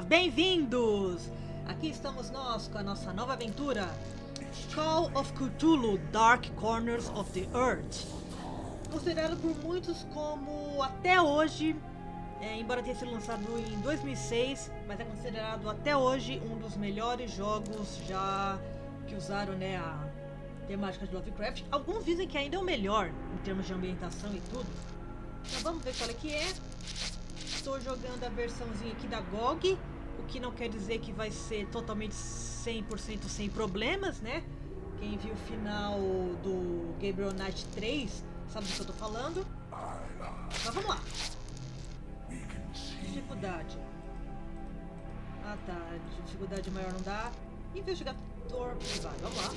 Bem-vindos! Aqui estamos nós com a nossa nova aventura Call of Cthulhu Dark Corners of the Earth. Considerado por muitos como, até hoje, embora tenha sido lançado em 2006, mas é considerado até hoje um dos melhores jogos já que usaram a temática de Lovecraft. Alguns dizem que ainda é o melhor em termos de ambientação e tudo. Então vamos ver qual é que é. Estou jogando a versãozinha aqui da GOG, o que não quer dizer que vai ser totalmente 100% sem problemas, né? Quem viu o final do Gabriel Knight 3 sabe do que eu tô falando. Mas vamos lá. Dificuldade. Ah tá, dificuldade maior não dá. Investigador privado, vamos lá.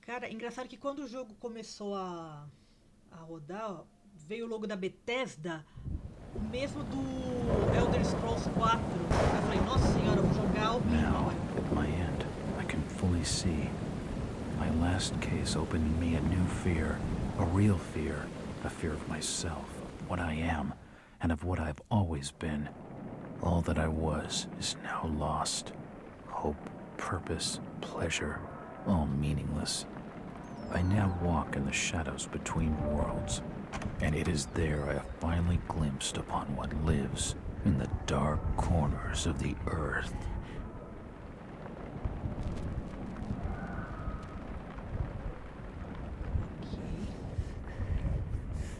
Cara, engraçado que quando o jogo começou a rodar, veio o logo da Bethesda, o mesmo do Elder Scrolls 4. Eu falei, nossa senhora, eu vou jogar o Now, at my end, I can fully see. My last case opened in me a new fear, a real fear, a fear of myself, of what I am, and of what I've always been. All that I was is now lost. Hope, purpose, pleasure, all meaningless. I now walk in the shadows between worlds, and it is there I have finally glimpsed upon what lives in the dark corners of the earth. Ok.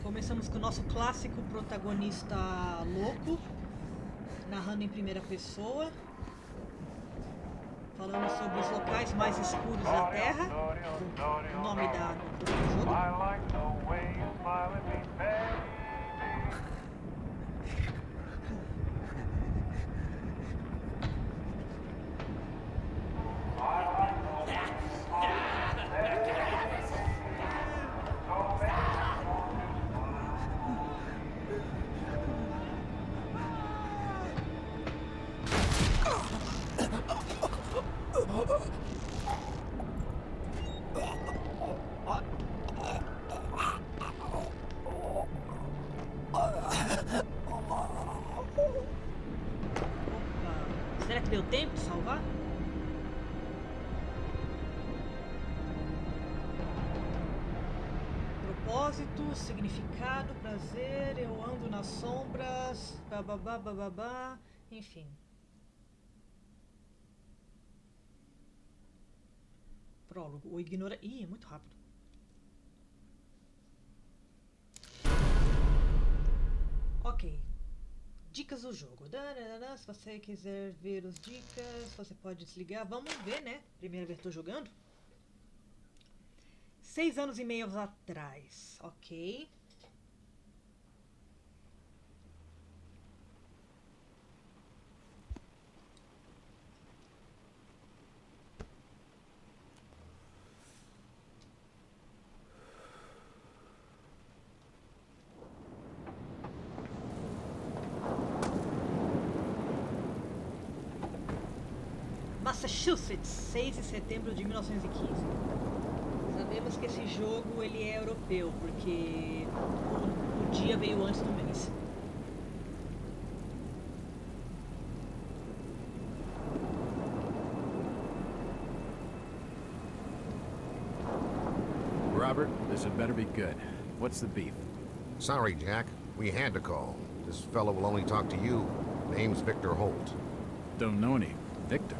Começamos com o nosso clássico protagonista louco, narrando em primeira pessoa, falando sobre os locais mais escuros da Terra, o nome do jogo. Será que deu tempo de salvar? Propósito, significado, prazer, eu ando nas sombras, bababá, bababá, enfim. Prólogo, o ignora... Ih, é muito rápido. Ok. Dicas do jogo. Se você quiser ver as dicas, você pode desligar. Vamos ver, né? Primeira vez que estou jogando. 6 anos e meio atrás. Ok. Massachusetts, 6 de setembro de 1915. Sabemos que esse jogo ele é europeu, porque o dia veio antes do mês. Robert, this had better be good. What's the beef? Sorry, Jack. We had to call. This fellow will only talk to you. Name's Victor Holt. Don't know any Victor.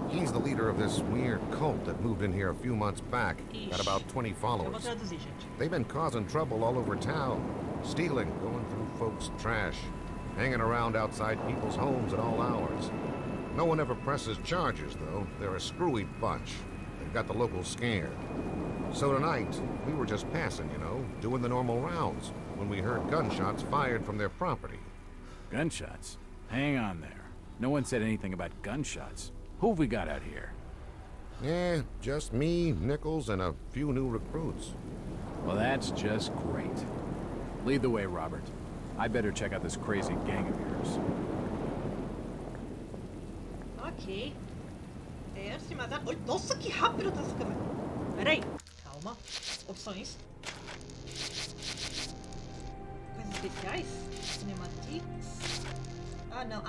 He's the leader of this weird cult that moved in here a few months back. Got about 20 Eu vou followers. traduzir, gente. They've been causing trouble all over town. Stealing, going through folks' trash, hanging around outside people's homes at all hours. No one ever presses charges, though. They're a screwy bunch. They've got the locals scared. So tonight, we were just passing, doing the normal rounds, when we heard gunshots fired from their property. Gunshots? Hang on there. No one said anything about gunshots. Who have we got out here? Just me, Nichols, and a few new recruits. Well, that's just great. Lead the way, Robert. I better check out this crazy gang of yours. Ok. Antes de mais nada... Nossa, que rápido tá essa câmera. Peraí. Calma. Opções. especiais? Cinematics. Ah, não.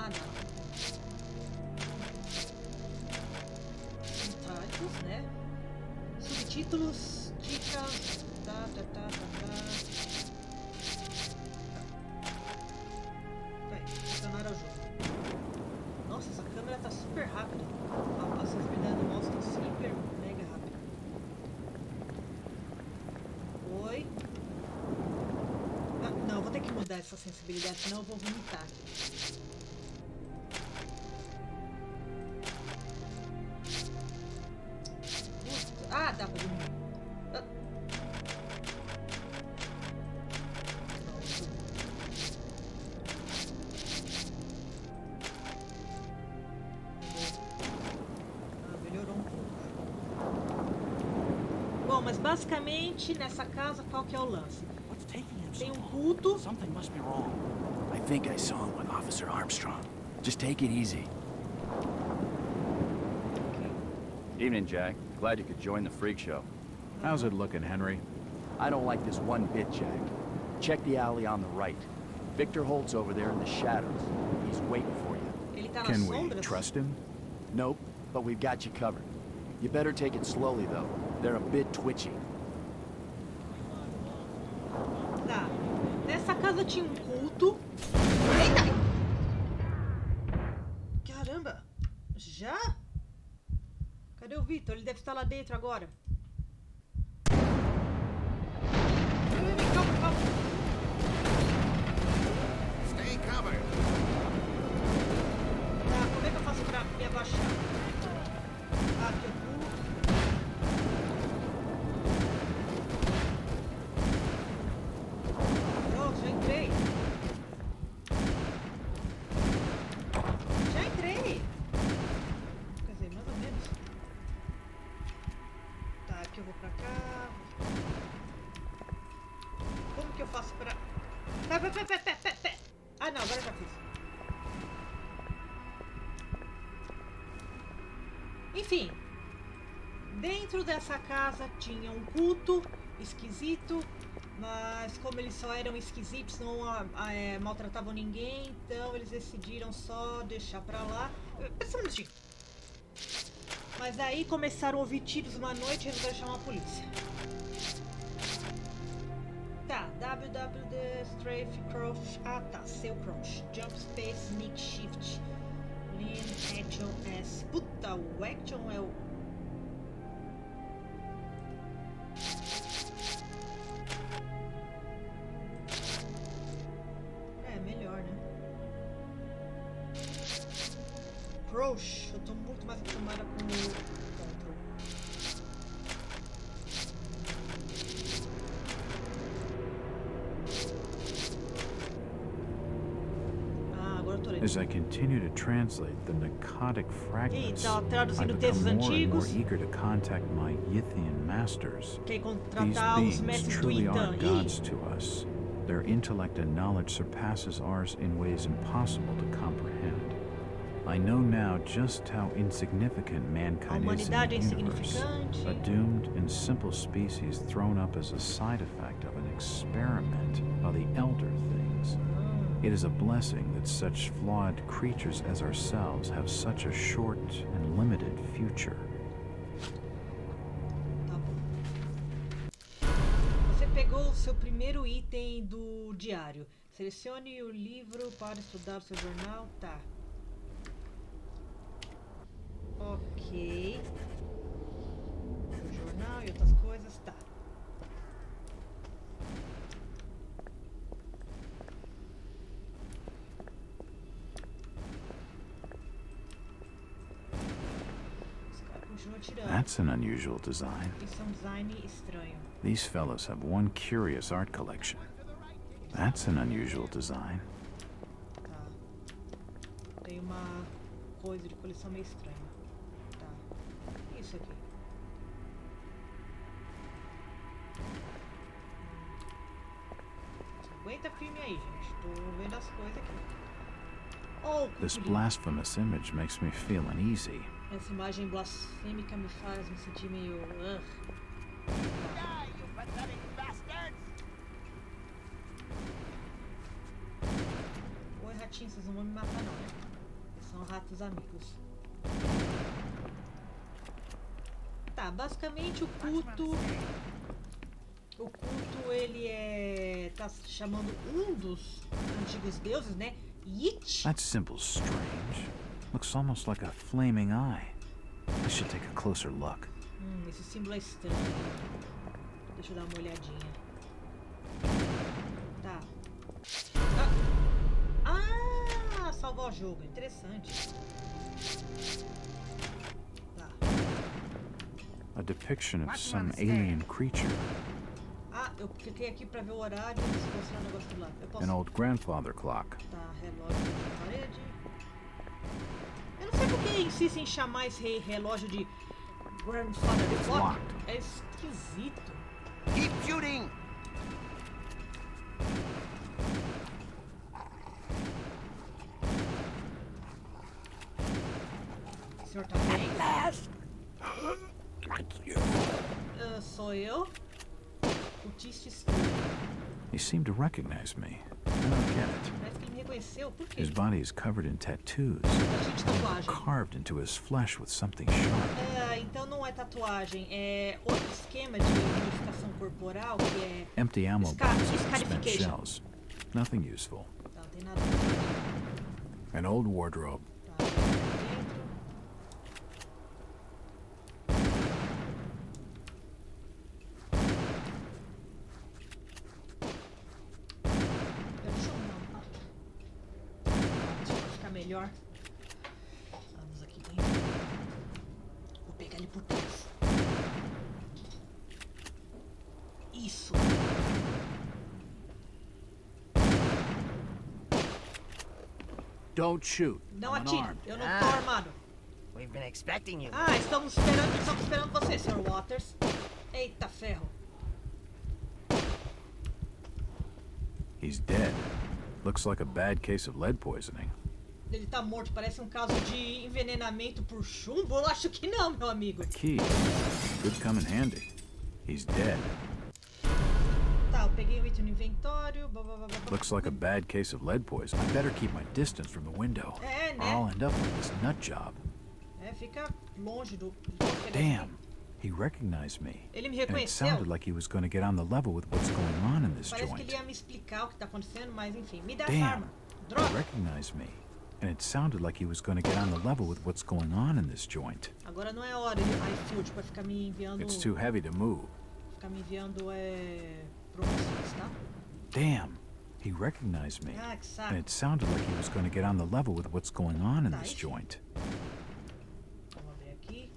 Subtítulos, né? Subtítulos, dicas. Tá. Vai, adicionar ao jogo. Nossa, essa câmera tá super rápida. A sensibilidade do mouse tá super mega rápida. Oi. Ah, não, vou ter que mudar essa sensibilidade, senão eu vou vomitar. Ah, dá pra diminuir. Ah. Melhorou um pouco. Bom, mas basicamente nessa casa qual que é o lance? Tem um culto. Something must be wrong. I think I saw him with Officer Armstrong. Just take it easy. Evening, Jack. Glad you could join the freak show. How's it looking, Henry? I don't like this one bit, Jack. Check the alley on the right. Victor Holt's over there in the shadows. He's waiting for you. Ele tá nas Can we sombras? trust him? Nope, but we've got you covered. You better take it slowly, though. They're a bit twitchy. Tá. Nessa casa tinha um culto. Eita! Caramba! Já? Cadê o Victor? Ele deve estar lá dentro agora. Calma. Stay covered. Tá, como é que eu faço pra me abaixar? Ah, aqui eu pulo. Pronto, já entrei. Quer dizer, mais ou menos. Tá, aqui eu vou pra cá. Como que eu faço pra... Pé. Ah, não, agora eu já fiz. Enfim. Dentro dessa casa tinha um culto esquisito. Mas como eles só eram esquisitos, não maltratavam ninguém, então eles decidiram só deixar pra lá. Pensa um minutinho. Mas aí começaram a ouvir tiros uma noite e resolveram chamar a polícia. Tá, WWD, Strafe, Crouch. Ah tá, seu Crouch. Jump Space, Sneak Shift. Lean, Action, S. Puta, o Action é o... Melhor, né? Crouch, eu tô muito mais acostumada com o Control. Ah, agora eu tô lendo. As I continue to translate the narcotic fragments, Tá I traduzindo become textos more and more antigos. eager to contact my Yithian masters. Quer These contratar os beings mestres do truly Itan. are gods to us. Their intellect and knowledge surpasses ours in ways impossible to comprehend. I know now just how insignificant mankind is in humanidade the é universe. insignificante. A doomed and simple species thrown up as a side effect of an experiment by the elder things. It is a blessing that such flawed creatures as ourselves have such a short and limited future. Tá bom. Você pegou o seu primeiro item do diário. Selecione o livro para estudar o seu jornal. Tá. Ok. O jornal e outras coisas. Tá. Os caras continuam atirando. That's an unusual design. Isso é um design estranho. These fellows have one curious art collection. That's an unusual design. Tá. Tem uma coisa de coleção meio estranha. Tá. Isso aqui. Aguenta firme aí, gente. Tô vendo as coisas aqui. Oh, This que lindo. blasphemous image makes me feel uneasy. Essa imagem blasfêmica me faz me sentir meio... ratinhos, vocês não vão me matar não, né? Eles são ratos amigos. Tá, basicamente o culto... O culto, ele tá chamando um dos antigos deuses, né? Yit. That symbol's strange. Looks almost like a flaming eye. I should take a closer look. Esse símbolo é estranho. Deixa eu dar uma olhadinha. Tá. Salvar o jogo. Interessante. Tá. A depiction of some alien creature. Eu cliquei aqui pra ver o horário e se mostrar o negócio do lado. Eu posso... An old grandfather clock. Tá, relógio na parede. Eu não sei por que insistem em chamar esse relógio de grandfather clock. É esquisito. Keep shooting! O senhor tá bem? Sou eu? Cultista estranho. He seemed to recognize me. I don't get it. Parece que ele me reconheceu. Por quê? His body is covered in tattoos, Tá cheio de tatuagem. carved into his flesh with something sharp. Então não é tatuagem. É outro esquema de modificação corporal que é... Empty ammo boxes and spent Scarification. shells. Nothing useful. Tá, não tem nada An old wardrobe. tá dentro. Melhor. Vamos aqui dentro. Vou pegar ele por trás. Isso. Don't shoot. Não I'm atire. unarmed. Eu não tô armado. We've been expecting you. Estamos esperando você, Sr. Waters. Eita ferro. He's dead. Looks like a bad case of lead poisoning. Ele tá morto, parece um caso de envenenamento por chumbo? Eu acho que não, meu amigo. Key. Could come in handy. He's dead. Tá, eu peguei o item no inventório. Looks like a bad case of lead poisoning. I better keep my distance from the window. É, Or I'll né? end up like this nut job. Fica longe do... Damn. He recognized me. Ele me And it reconheceu. sounded like he was going to get on the level with what's going on in this Parece que ele joint. ia me explicar o que tá acontecendo, mas enfim. Me dá essa Damn. arma. He Droga. recognized me. And it sounded like he was going to get on the level with what's going on in this joint. Agora não é hora de iFood pra ficar me enviando... It's too heavy to move. Ficar me enviando, promoções, tá? Damn. He recognized me. Que saco. And it sounded like he was going to get on the level with what's going on in Tá, this isso. joint. Vamos abrir aqui.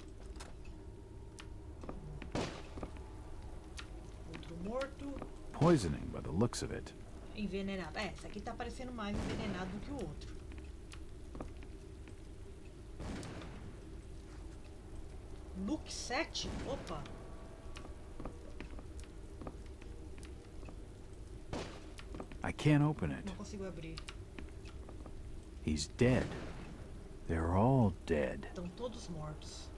Outro morto. Poisoning by the looks of it. Envenenado. Esse aqui tá parecendo mais envenenado do que o outro. Luke 7? Opa. I can't open it. Não consigo abrir. He's dead. They're all dead. Estão todos mortos.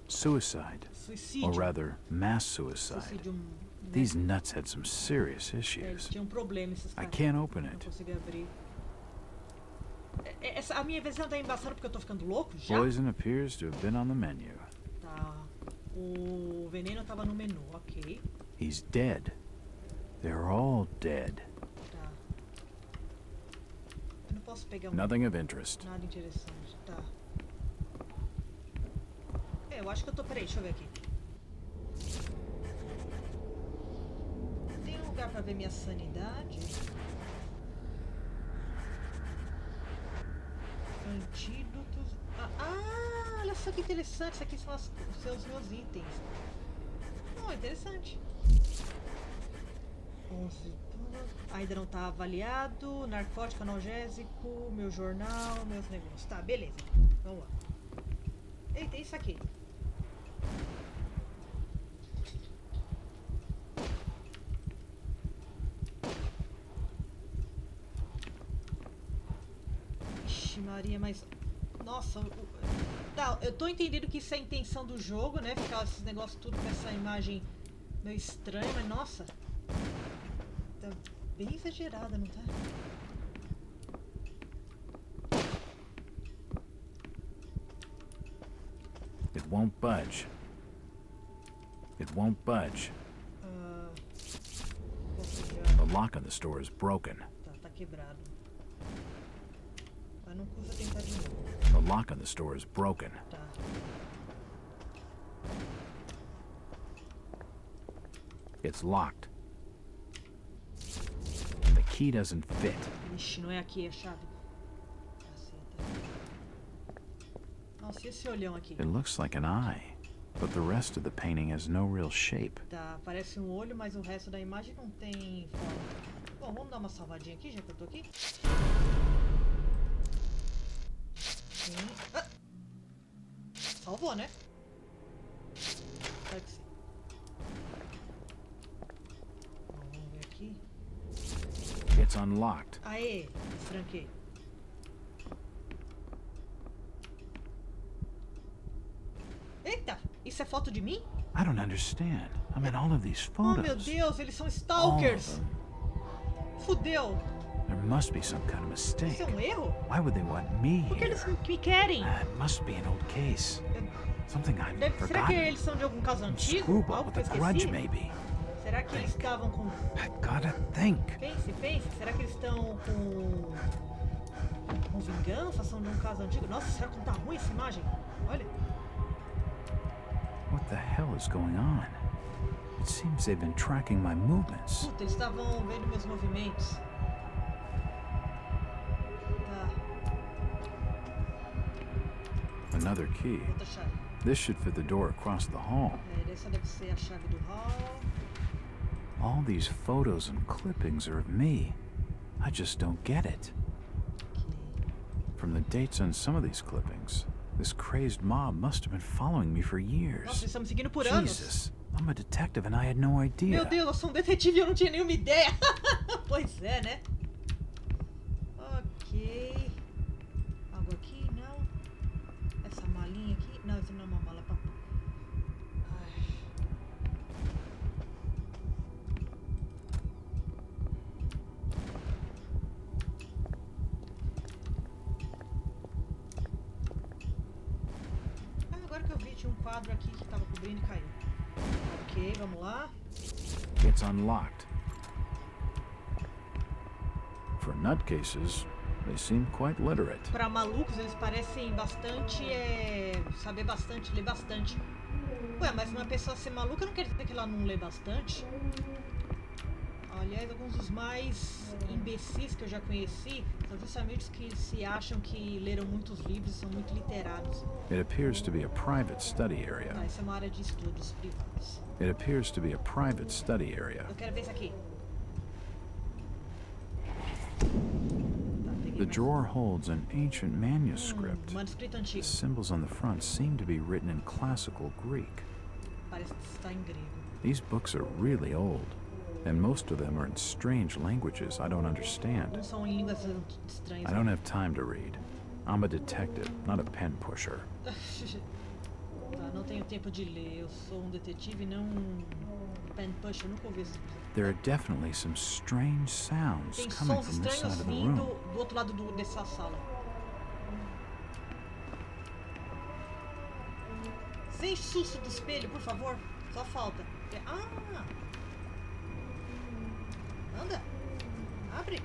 Suicide. Suicídio. Or rather, mass suicide. Suicídio, né? These nuts had some serious issues. Tinha um problema esses I caras. can't open Não it. consigo abrir. A minha versão tá embaçando porque eu tô ficando louco já? Poison appears to have been on the menu. Tá. O veneno tava no menu, ok. He's dead. They're all dead. Tá. Eu não posso pegar Nothing of interest. nada interessante, tá. Eu acho que eu tô... Peraí, deixa eu ver aqui. Tem um lugar pra ver minha sanidade? Antídotos... olha só que interessante. Isso aqui são os meus itens. Interessante. 11. Ainda não tá avaliado. Narcótico, analgésico, meu jornal, meus negócios. Tá, beleza. Vamos lá. Eita, isso aqui. Ixi, Maria, mas... Nossa, tá, eu tô entendendo que isso é a intenção do jogo, né? Ficar esses negócios tudo com essa imagem meio estranha, mas nossa... Tá... bem exagerada, não tá? It won't budge. It won't budge. Qual seja? The lock on the store is broken. Tá quebrado. Mas não custa tentar de novo. The lock on the store is broken. Tá. It's locked. And the key doesn't fit. Ixi, não é aqui a chave. Caceta. Nossa, e esse olhão aqui? It looks like an eye, but the rest of the painting has no real shape. Tá, parece um olho, mas o resto da imagem não tem forma. Bom, vamos dar uma salvadinha aqui, já que eu tô aqui. Sim. Ah! Salvou, né? Espero que sim. Vamos ver aqui. It's unlocked. Aê, franquei. Eita, isso é foto de mim? I don't understand. I mean, all of these Oh, meu photos. Deus, eles são All of stalkers. them. Fudeu. There must be some kind of mistake. Isso é um erro? Why would they want me Por que here? eles me querem? It must be an old case. Something I've Será que forgotten. eles são de algum caso antigo? Screwball Algo with que a eu grudge, esqueci? maybe. Será que eles estavam com... I gotta think. Pense. Será que eles estão com vingança? São de um caso antigo? Nossa, será que não tá ruim essa imagem? Olha. What the hell is going on? It seems they've been tracking my movements. Puta, eles estavam vendo meus movimentos. Tá, Another key. outra chave. This should fit the door across the hall. Essa deve ser a chave do hall. All these photos and clippings are of me. I just don't get it. Aqui. From the dates on some of these clippings, this crazed mob must have been following me for Nossa, years. eles estão me seguindo por anos. Jesus, I'm a detective and I had no idea. Meu Deus, eu sou um detetive e eu não tinha nenhuma ideia. Pois é, né? Ok. Algo aqui? Não. Essa malinha aqui? Não, isso não é uma mala pra... Ai. Agora que eu vi, tinha um quadro aqui que tava cobrindo e caiu. Ok, vamos lá. It's unlocked. For nutcases, they seem quite literate. Pra malucos, eles parecem bastante, saber bastante, ler bastante. Ué, mas uma pessoa ser maluca não quer dizer que ela não lê bastante. Aliás, alguns dos mais imbecis que eu já conheci são justamente os que se acham que leram muitos livros e são muito literados. It appears to be a private study area. Ah, essa é uma área de estudos privados. It appears to be a private study area. Eu quero ver isso aqui. Tá, peguei The mais drawer holds an ancient manuscript. manuscrito The antigo. symbols on the front seem to be written in classical Greek. Parece que está em grego. These books are really old, and most of them are in strange languages I don't understand. Não são em línguas estranhas. I don't have time to read. I'm a detective, not a pen pusher. Tá, não tenho tempo de ler. Eu sou um detetive e não um pen pusher. Eu nunca ouvi isso. There are definitely some strange sounds Tem coming sons from this estranhos side of the vindo room. do outro lado dessa sala. Sem susto do espelho, por favor. Só falta. Ah! Anda! Abre!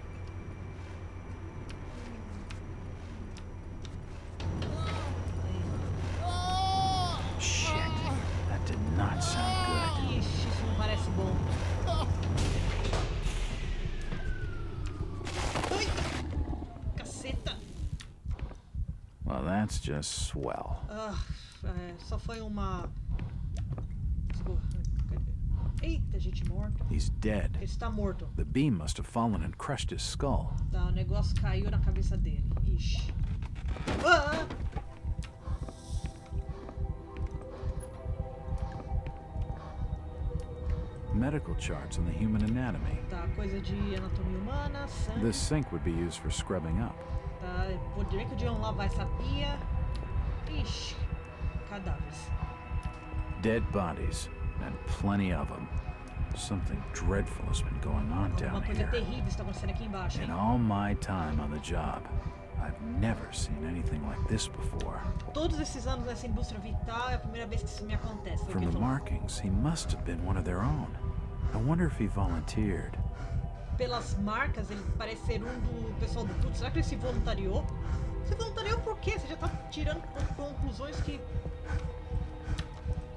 Shit, that did not sound good. Ixi, isso não parece bom. Ai! Caceta! Well, that's just swell. Só foi uma... Eita, gente morta. He's dead. Ele está morto. The beam must have fallen and crushed his skull. Tá, o negócio caiu na cabeça dele. Ixi. Ah! Medical charts on the human anatomy. Tá, coisa de anatomia humana, sangue. This sink would be used for scrubbing up. Tá, poderia que podiam lavar essa pia. Ixi, cadáveres. Dead bodies, and plenty of them. Something dreadful has been going on Alguma down coisa here. terrível está acontecendo aqui embaixo, In hein? all my time on the job, I've never seen anything like this before. Todos esses anos nessa indústria vital é a primeira vez que isso me acontece. Foi o From que the ele falou. markings, he must have been one of their own. I wonder if he volunteered. Pelas marcas, ele parece ser um do pessoal do culto. Será que ele se voluntariou? Se voluntariou por quê? Você já tá tirando conclusões que...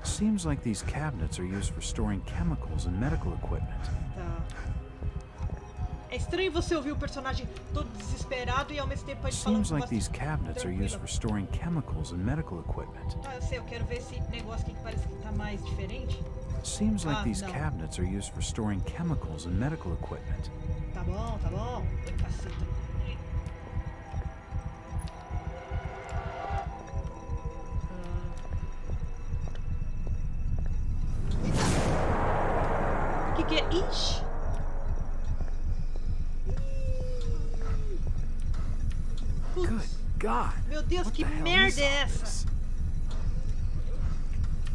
Seems like these cabinets are used for storing chemicals and medical equipment. Tá. É estranho você ouvir o personagem todo desesperado e ao mesmo tempo ele falando Seems com like these bastante cabinets are used tranquilo. for storing chemicals and medical equipment. Ah, eu sei, eu quero ver esse negócio aqui que parece que tá mais diferente. Seems like Ah, these no. cabinets are used for storing chemicals and medical equipment. Tá bom, tá bom. Oi, caceta. O que que é? Ixi! Good Putz, God! meu Deus, What que the hell merda is é all essa? this?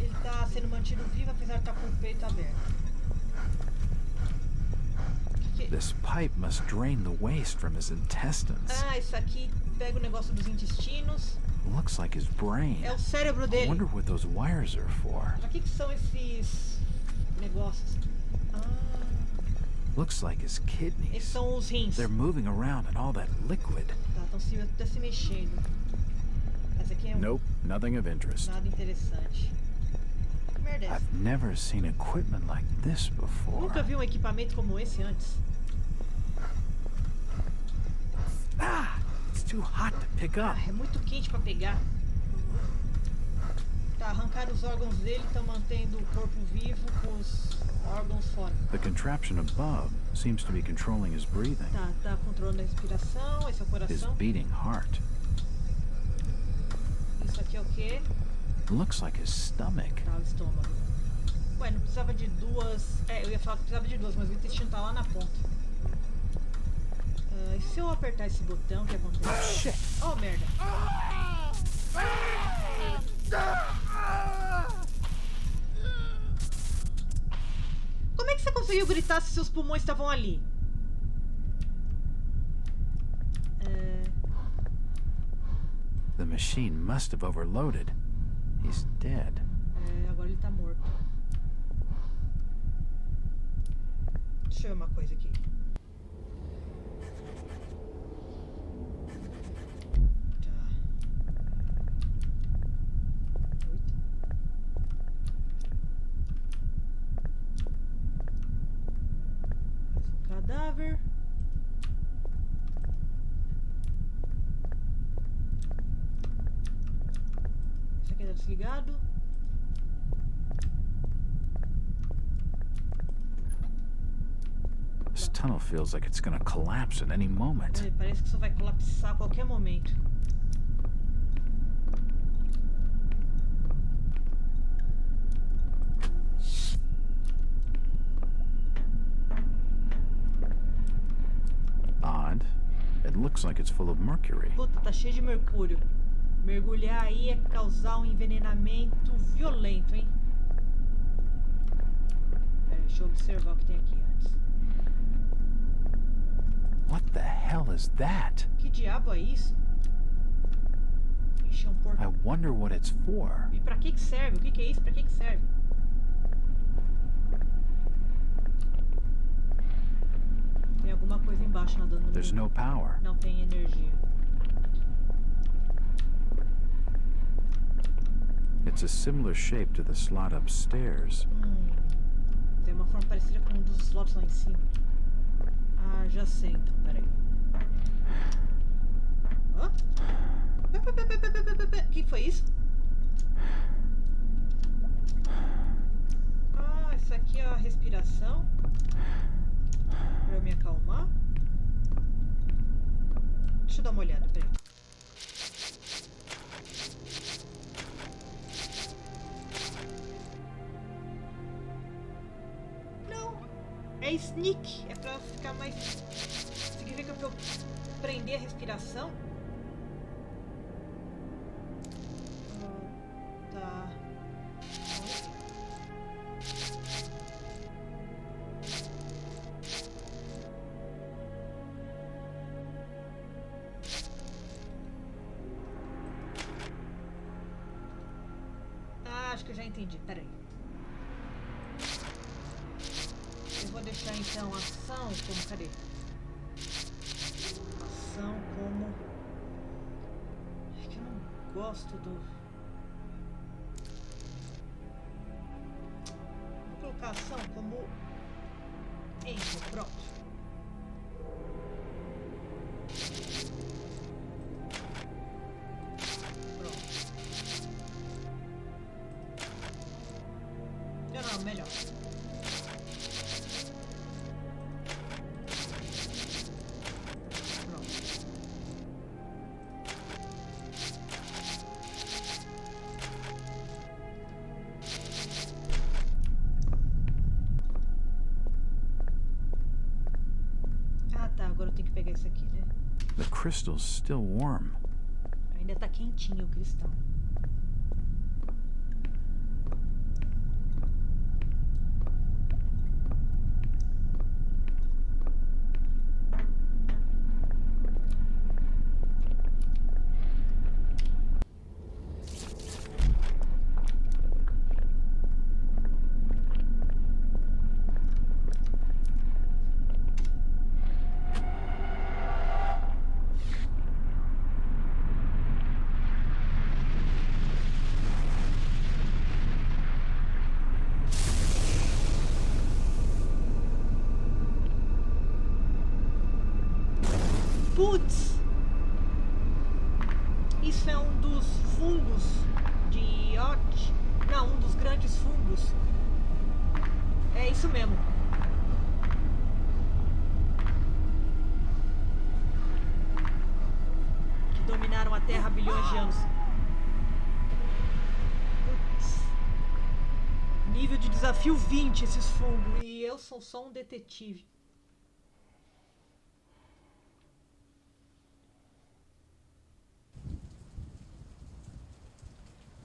Ele tá sendo mantido vivo apesar de estar com o peito aberto. Que... This pipe must drain the waste from his intestines. Ah, isso aqui pega o negócio dos intestinos. Looks like his brain. É o cérebro I dele. wonder what those wires are for. Pra que são esses negócios? Ah, Looks like his esses kidneys. são os rins. They're moving around in all that liquid. Tá, estão até se mexendo. Essa aqui é Nope, nothing of interest. nada interessante. Que merda é essa? I've never seen equipment like this before. Nunca vi um equipamento como esse antes. Ah! It's too hot to pick up. Ah, é muito quente pra pegar. Tá, arrancaram os órgãos dele, estão mantendo o corpo vivo com os órgãos fora. The contraption above seems to be controlling his breathing. Tá controlando a respiração, esse é o His coração. beating heart. Isso aqui é o quê? Looks like his stomach. Tá, o estômago. Ué, não precisava de duas... É, eu ia falar que precisava de duas, mas o intestino tá lá na ponta. E se eu apertar esse botão, o que acontece? Shit! Oh, merda. Como é que você conseguiu gritar se seus pulmões estavam ali? The machine must have overloaded. He's dead. Agora ele tá morto. Deixa eu ver uma coisa aqui. Tá. Eita. Mais um cadáver. Esse aqui tá desligado. This tunnel feels like it's gonna collapse at any moment. Parece que isso vai colapsar a qualquer momento. Odd. It looks like it's full of mercury. Puta, tá cheio de mercúrio. Mergulhar aí é causar um envenenamento violento, hein? Pera, deixa eu observar o que tem aqui antes. What the hell is that? Que diabo é isso? Ixi, é um porco. I wonder what it's for. E pra que serve? O que é isso? Pra que serve? Tem alguma coisa embaixo nadando no There's meio. no power. Não tem energia. It's a similar shape to the slot upstairs. Tem uma forma parecida com um dos slots lá em cima. Ah, já sei então, peraí. Hã? O que foi isso? Ah, isso aqui é a respiração. Pra eu me acalmar. Deixa eu dar uma olhada, peraí. Não, é sneak. É pra ficar mais... Significa pra eu prender a respiração? Tá. já entendi. Pera aí. Eu vou deixar então ação como... Cadê? Ação como... Acho que eu não gosto do... Vou colocar ação como... Enter, pronto. Pronto. Não, melhor. Agora eu tenho que pegar esse aqui, né? The crystal's still warm. Ainda tá quentinho o cristal. Putz! Isso é um dos fungos de iote. Não, um dos grandes fungos. É isso mesmo. Que dominaram a Terra há bilhões de anos. Putz. Nível de desafio 20 esses fungos. E eu sou só um detetive.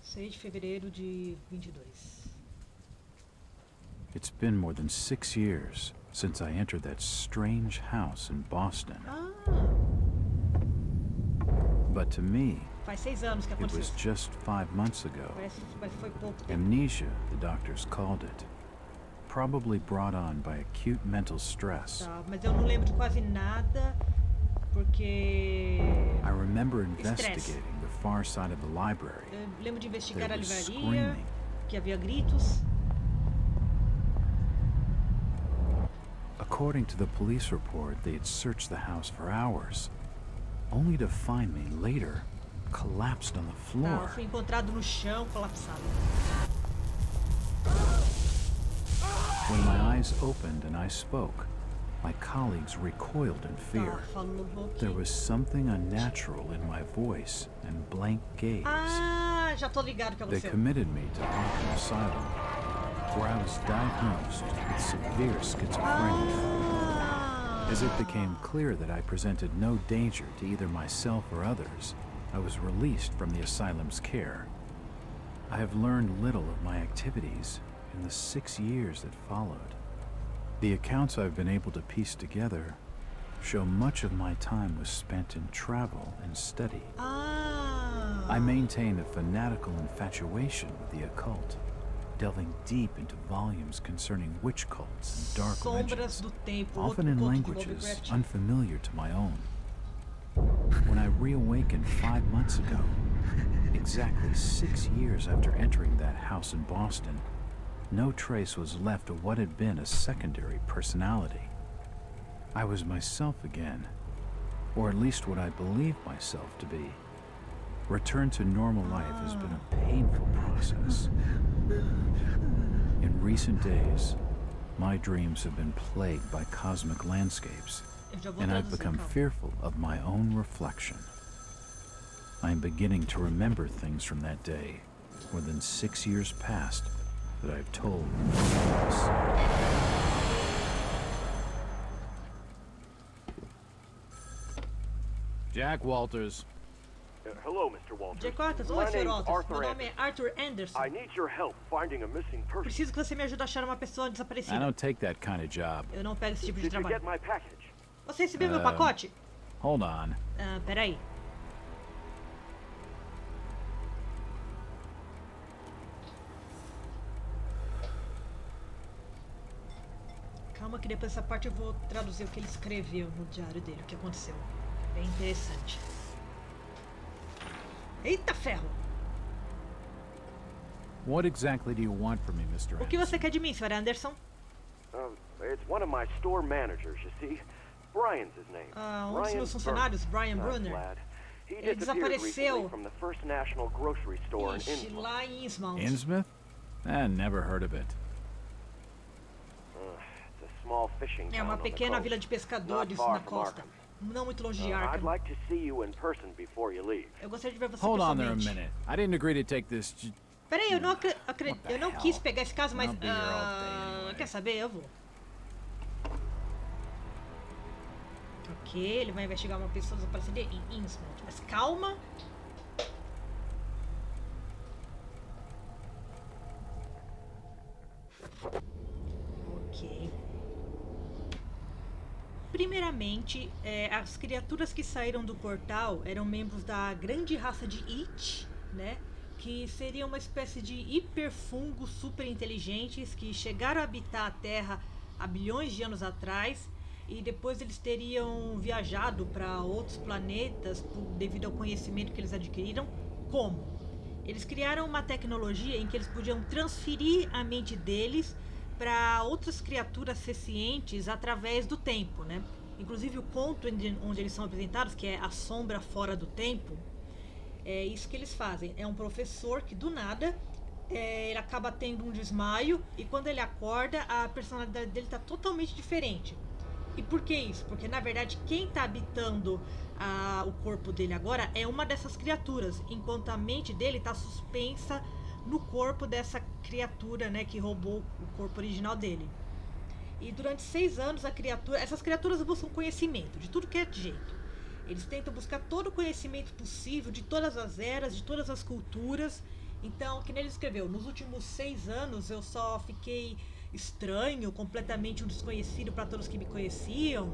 6 de fevereiro de 22. It's been more than 6 years since I entered that strange house in Boston. But to me, Faz 6 anos que it was aconteceu. just 5 months ago. Mas foi pouco tempo. Amnesia, the doctors called it. Probably brought on by acute mental stress. Tá, mas eu não lembro de quase nada, porque... I remember investigating the far side of the library. Eu lembro de investigar There a was livraria, screaming. que havia gritos. According to the police report, they had searched the house for hours, only to find me later collapsed on the Tá, eu floor. fui encontrado no chão, colapsado. When my eyes opened and I spoke, my colleagues recoiled in Tá, fear. falou There que... was something unnatural in my voice and blank gaze. Ah, já tô ligado o que They aconteceu. committed me to Arkham Asylum, where I was diagnosed with severe schizophrenia. Ah, As it became clear that I presented no danger to either myself or others, I was released from the asylum's care. I have learned little of my activities in the 6 years that followed. The accounts I've been able to piece together show much of my time was spent in travel and study. ah. I maintain a fanatical infatuation with the occult, delving deep into volumes concerning witch cults and dark Sombras legends, do Tempo, often outro in conto de languages Lovecraft. unfamiliar to my own. When I reawakened 5 months ago, exactly 6 years after entering that house in Boston, no trace was left of what had been a secondary personality. I was myself again, or at least what I believed myself to be. Return to normal life has been a painful process. In recent days, my dreams have been plagued by cosmic landscapes, Eu já vou and I've traduzir, become calma. fearful of my own reflection. I am beginning to remember things from that day, more than 6 years past, that I've told no one else. Jack Walters. Hello, Mr. Walters. Jack Walters, My oi, Sr. name's Walters. Arthur Meu nome é Anderson. Arthur Anderson. I need your help finding a missing person. Preciso que você me ajude a achar uma pessoa I desaparecida. don't take that kind of job. Eu não pego esse tipo de Did you trabalho. get my package? Você recebeu meu pacote? Hold on. Ah, peraí. Calma que depois dessa parte eu vou traduzir o que ele escreveu no diário dele, o que aconteceu. Bem interessante. Eita ferro! What exactly do you want from me, Mr. O que Anderson? você quer de mim, Sr. Anderson? It's one of my store managers, you see. Brian's his name. Um dos meus funcionários, Brian Brunner. He Ele disappeared desapareceu. recently from the First National Grocery Store in Ixi, Innsmouth. lá em Innsmouth. Innsmouth? Never heard of it. It's a small fishing É town uma on the pequena coast. vila de pescadores Not far na from costa. Arkham. Não muito longe de I'd Arkham. like to see you in person before you leave. Eu gostaria de ver você Hold on there a pessoalmente. minute. I didn't agree to take this. Peraí, eu não, eu não quis hell? pegar esse caso, mas... I'll be here all day anyway. Quer saber? Eu vou. Ok, ele vai investigar uma pessoa desaparecida em Innsmouth. Mas calma. Ok. Primeiramente, as criaturas que saíram do portal eram membros da grande raça de It, né? Que seriam uma espécie de hiperfungos super inteligentes que chegaram a habitar a Terra há bilhões de anos atrás e depois eles teriam viajado para outros planetas devido ao conhecimento que eles adquiriram. Como? Eles criaram uma tecnologia em que eles podiam transferir a mente deles para outras criaturas sencientes através do tempo, né? Inclusive o conto onde eles são apresentados, que é A Sombra Fora do Tempo, é isso que eles fazem. É um professor que do nada ele acaba tendo um desmaio e quando ele acorda a personalidade dele está totalmente diferente. E por que isso? Porque na verdade quem está habitando o corpo dele agora é uma dessas criaturas, enquanto a mente dele está suspensa no corpo dessa criatura, né, que roubou o corpo original dele. E durante 6 anos essas criaturas buscam conhecimento de tudo que é jeito. Eles tentam buscar todo o conhecimento possível de todas as eras, de todas as culturas. Então, que nem ele escreveu, nos últimos 6 anos eu só fiquei estranho, completamente um desconhecido para todos que me conheciam.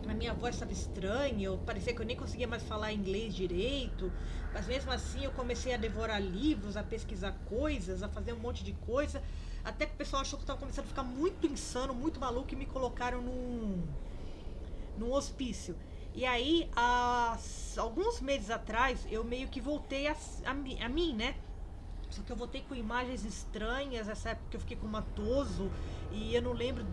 A minha voz estava estranha, parecia que eu nem conseguia mais falar inglês direito. Mas mesmo assim eu comecei a devorar livros, a pesquisar coisas, a fazer um monte de coisa. Até que o pessoal achou que eu estava começando a ficar muito insano, muito maluco e me colocaram num hospício. E aí, alguns meses atrás, eu meio que voltei a mim, né? Só que eu voltei com imagens estranhas, essa época que eu fiquei comatoso, e eu não lembro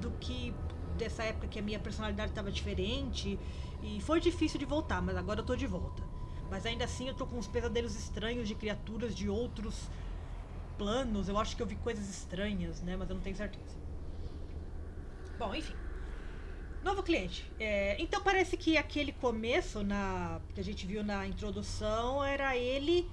dessa época que a minha personalidade estava diferente, e foi difícil de voltar, mas agora eu tô de volta. Mas ainda assim eu tô com uns pesadelos estranhos de criaturas de outros planos, eu acho que eu vi coisas estranhas, né? Mas eu não tenho certeza. Bom, enfim. Novo cliente. Então parece que aquele começo que a gente viu na introdução era ele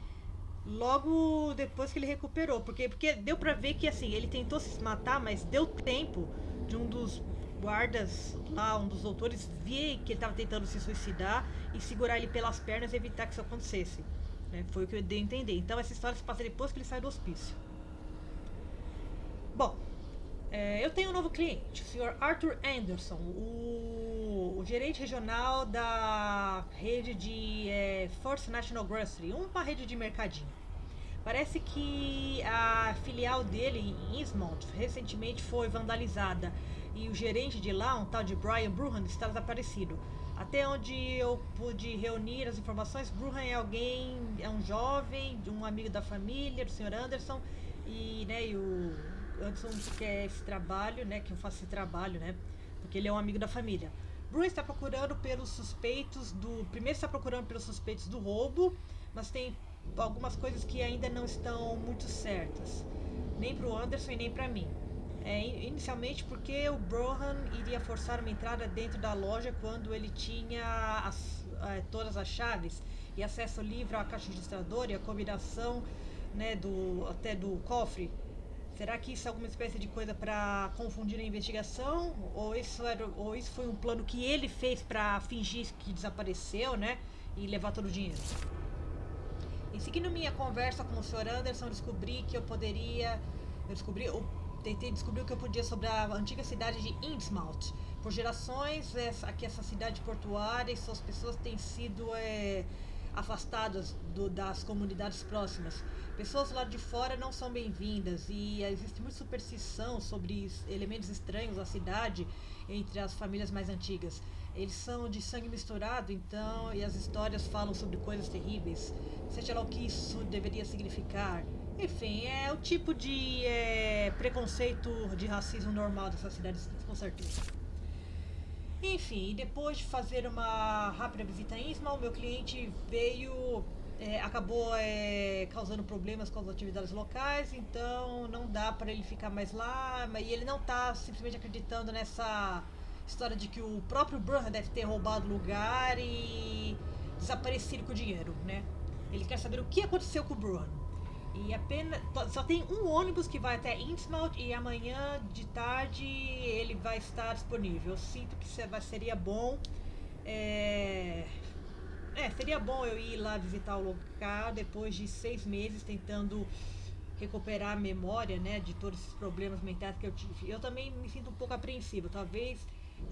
logo depois que ele recuperou. Porque deu pra ver que assim, ele tentou se matar, mas deu tempo de um dos guardas lá, um dos doutores, ver que ele estava tentando se suicidar e segurar ele pelas pernas e evitar que isso acontecesse. Né? Foi o que eu dei a entender. Então essa história se passa depois que ele sai do hospício. Bom. Eu tenho um novo cliente, o Sr. Arthur Anderson, o gerente regional da rede de First National Grocery, uma rede de mercadinho. Parece que a filial dele em Innsmouth recentemente foi vandalizada e o gerente de lá, um tal de Brian Bruhan, está desaparecido. Até onde eu pude reunir as informações, Bruhan é um jovem, um amigo da família, do Sr. Anderson, e o Anderson quer esse trabalho, né? Que eu faço esse trabalho, né? Porque ele é um amigo da família. Bruce está procurando pelos suspeitos Primeiro está procurando pelos suspeitos do roubo, mas tem algumas coisas que ainda não estão muito certas. Nem pro Anderson e nem pra mim. Inicialmente porque o Brohan iria forçar uma entrada dentro da loja quando ele tinha todas as chaves e acesso livre à caixa registradora e a combinação, né, do cofre. Será que isso é alguma espécie de coisa para confundir a investigação? Ou isso foi um plano que ele fez para fingir que desapareceu, né? E levar todo o dinheiro? E seguindo minha conversa com o Sr. Anderson, tentei descobrir o que eu podia sobre a antiga cidade de Innsmouth. Por gerações, essa cidade portuária e suas pessoas têm sido afastadas das comunidades próximas. Pessoas lá de fora não são bem-vindas e existe muita superstição sobre elementos estranhos da cidade entre as famílias mais antigas. Eles são de sangue misturado, então, e as histórias falam sobre coisas terríveis, seja lá o que isso deveria significar. Enfim, é o tipo de preconceito de racismo normal dessa cidade, com certeza. Enfim, e depois de fazer uma rápida visita a Innsmouth, meu cliente acabou causando problemas com as atividades locais, então não dá para ele ficar mais lá, e ele não tá simplesmente acreditando nessa história de que o próprio Burnham deve ter roubado o lugar e desaparecido com o dinheiro, né? Ele quer saber o que aconteceu com o Burnham. E só tem um ônibus que vai até Innsmouth e amanhã de tarde ele vai estar disponível. Eu sinto que seria bom. Seria bom eu ir lá visitar o local depois de 6 meses tentando recuperar a memória, né, de todos esses problemas mentais que eu tive. Eu também me sinto um pouco apreensivo. Talvez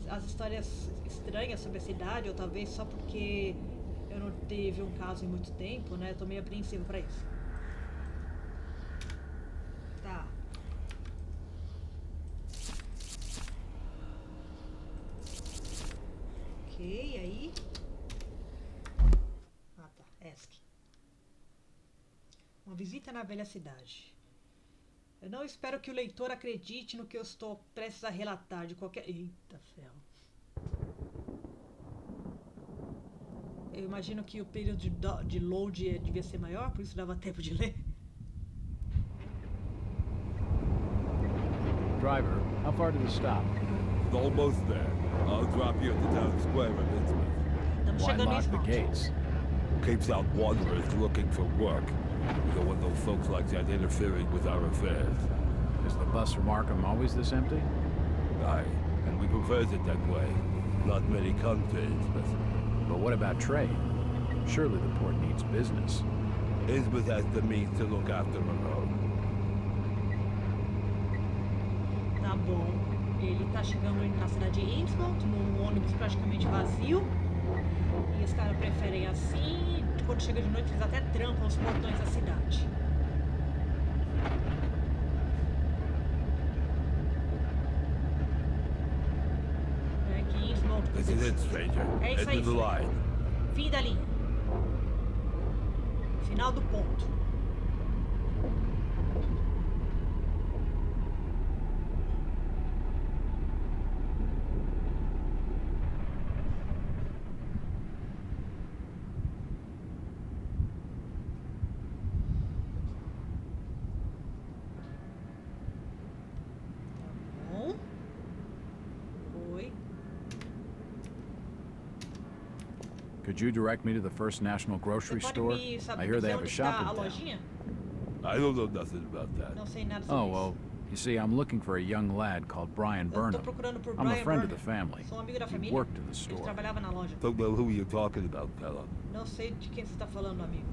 as histórias estranhas sobre a cidade, ou talvez só porque eu não teve um caso em muito tempo, né? Eu tô meio apreensivo pra isso. Tá. Ok, aí. Ah, tá. ESC. Uma visita na velha cidade. Eu não espero que o leitor acredite no que eu estou prestes a relatar de qualquer... Eita ferro. Eu imagino que o período de load devia ser maior, por isso dava tempo de ler. Driver, how far to the stop? It's almost there. I'll drop you at the town square of Innsmouth. Estamos Why chegando em lock the Innsmouth. gates? Keeps out wanderers looking for work. We don't want no folks like that interfering with our affairs. Is the bus from Arkham always this empty? Aye, and we prefers it that way. Not many come to Innsmouth. But what about trade? Surely the port needs business. Innsmouth has the means to look after her own. Tá bom. Ele tá chegando na cidade de Innsmouth, num ônibus praticamente vazio. E os caras preferem assim. Quando chega de noite, eles até trampam os portões da cidade. Aqui em Innsmouth. This is it, stranger. É isso End aí, of the line. Fim da linha. Final do ponto. Tá bom. Oi. Could you direct me to the First National Você Grocery pode Store? me I hear they have a onde shop está a in town. lojinha? I don't know nothing about that. Não sei nada sobre Oh, isso. well, you see, I'm looking for a young lad called Brian Eu tô Burnham. procurando por I'm a Brian friend of the Burnham. family. Sou um amigo da He família. worked in the Ele store. trabalhava na loja. Don't know who you're talking about, fella. Não sei de quem você está falando, amigo.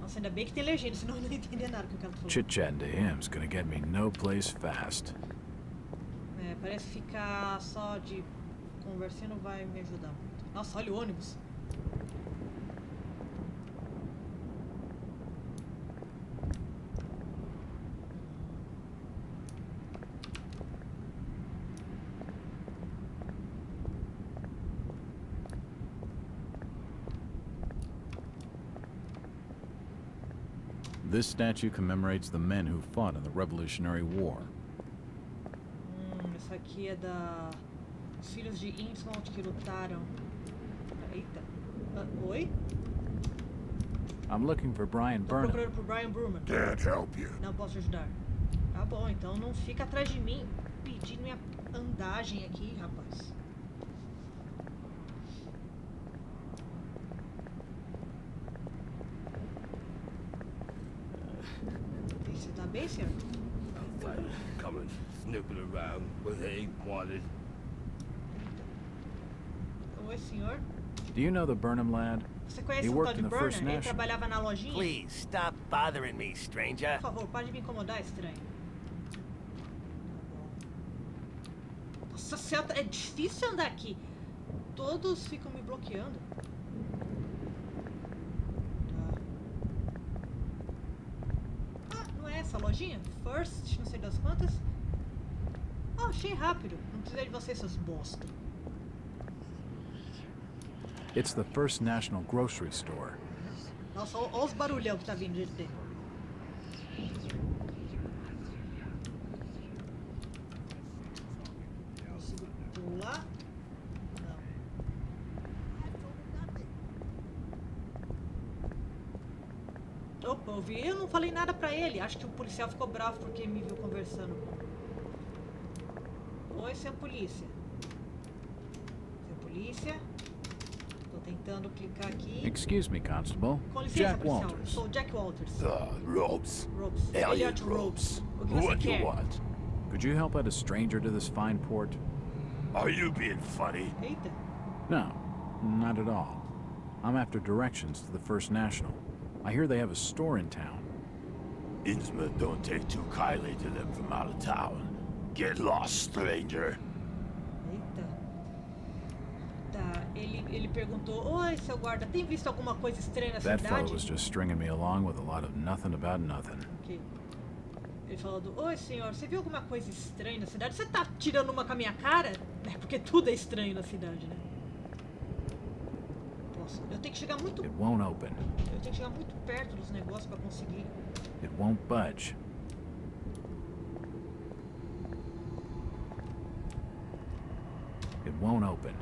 Nossa, ainda bem que tem legenda, senão eu não ia entender nada que o cara tá falando. Chit-chatting to him's gonna get me no place fast. Parece ficar só de conversando não vai me ajudar muito. Nossa, olha o ônibus. This statue commemorates the men who fought in the Revolutionary War. Isso aqui é os filhos de Innsmouth que lutaram. Eita. Oi? I'm looking for Brian Tô Burnham. procurando por Brian Burnham. Can't help you. Não posso te ajudar. Tá bom, então não fica atrás de mim pedindo minha andagem aqui, rapaz. Você tá bem, senhor? Outsiders coming, snooping around when they ain't wanted. Oi, senhor. Do you know the Burnham lad? Você conhece He um tal worked de in the Burnham? First Ele National. trabalhava na lojinha? Please, stop bothering me, stranger. Por favor, pare de me incomodar, estranho. Nossa senhora, é difícil andar aqui. Todos ficam me bloqueando. nessa lojinha? First, não sei das quantas. Oh, achei rápido. Não precisa de vocês, seus bosta. It's the First National Grocery Store. Nossa, olha os barulhão que tá vindo de dentro. Consigo pular? Não. Opa, eu não falei nada pra ele. Acho que o policial ficou bravo porque me viu conversando. Oi, seu polícia. Seu polícia. Tô tentando clicar aqui. Excuse me, Constable. Com licença, Jack policial. Walters. Sou Jack Walters. Robes. Robes. Elliot Robes. O que você What do quer? you want? Could you help out a stranger to this fine port? Are you being funny? Eita. No, not at all. I'm after directions to the First National. I hear they have a store in town. Innsmouth don't take too kindly to them from out of town. Get lost, stranger. Eita. Tá, ele perguntou: Oi, seu guarda, tem visto alguma coisa estranha na That fellow cidade? was just stringing me along with a lot of nothing about nothing. Ok. Ele falando: Oi, senhor, você viu alguma coisa estranha na cidade? Você tá tirando uma com a minha cara? É porque tudo é estranho na cidade, né? Nossa, eu tenho que chegar muito. It won't open. Eu tenho que chegar muito perto dos negócios pra conseguir. It won't budge. It won't open.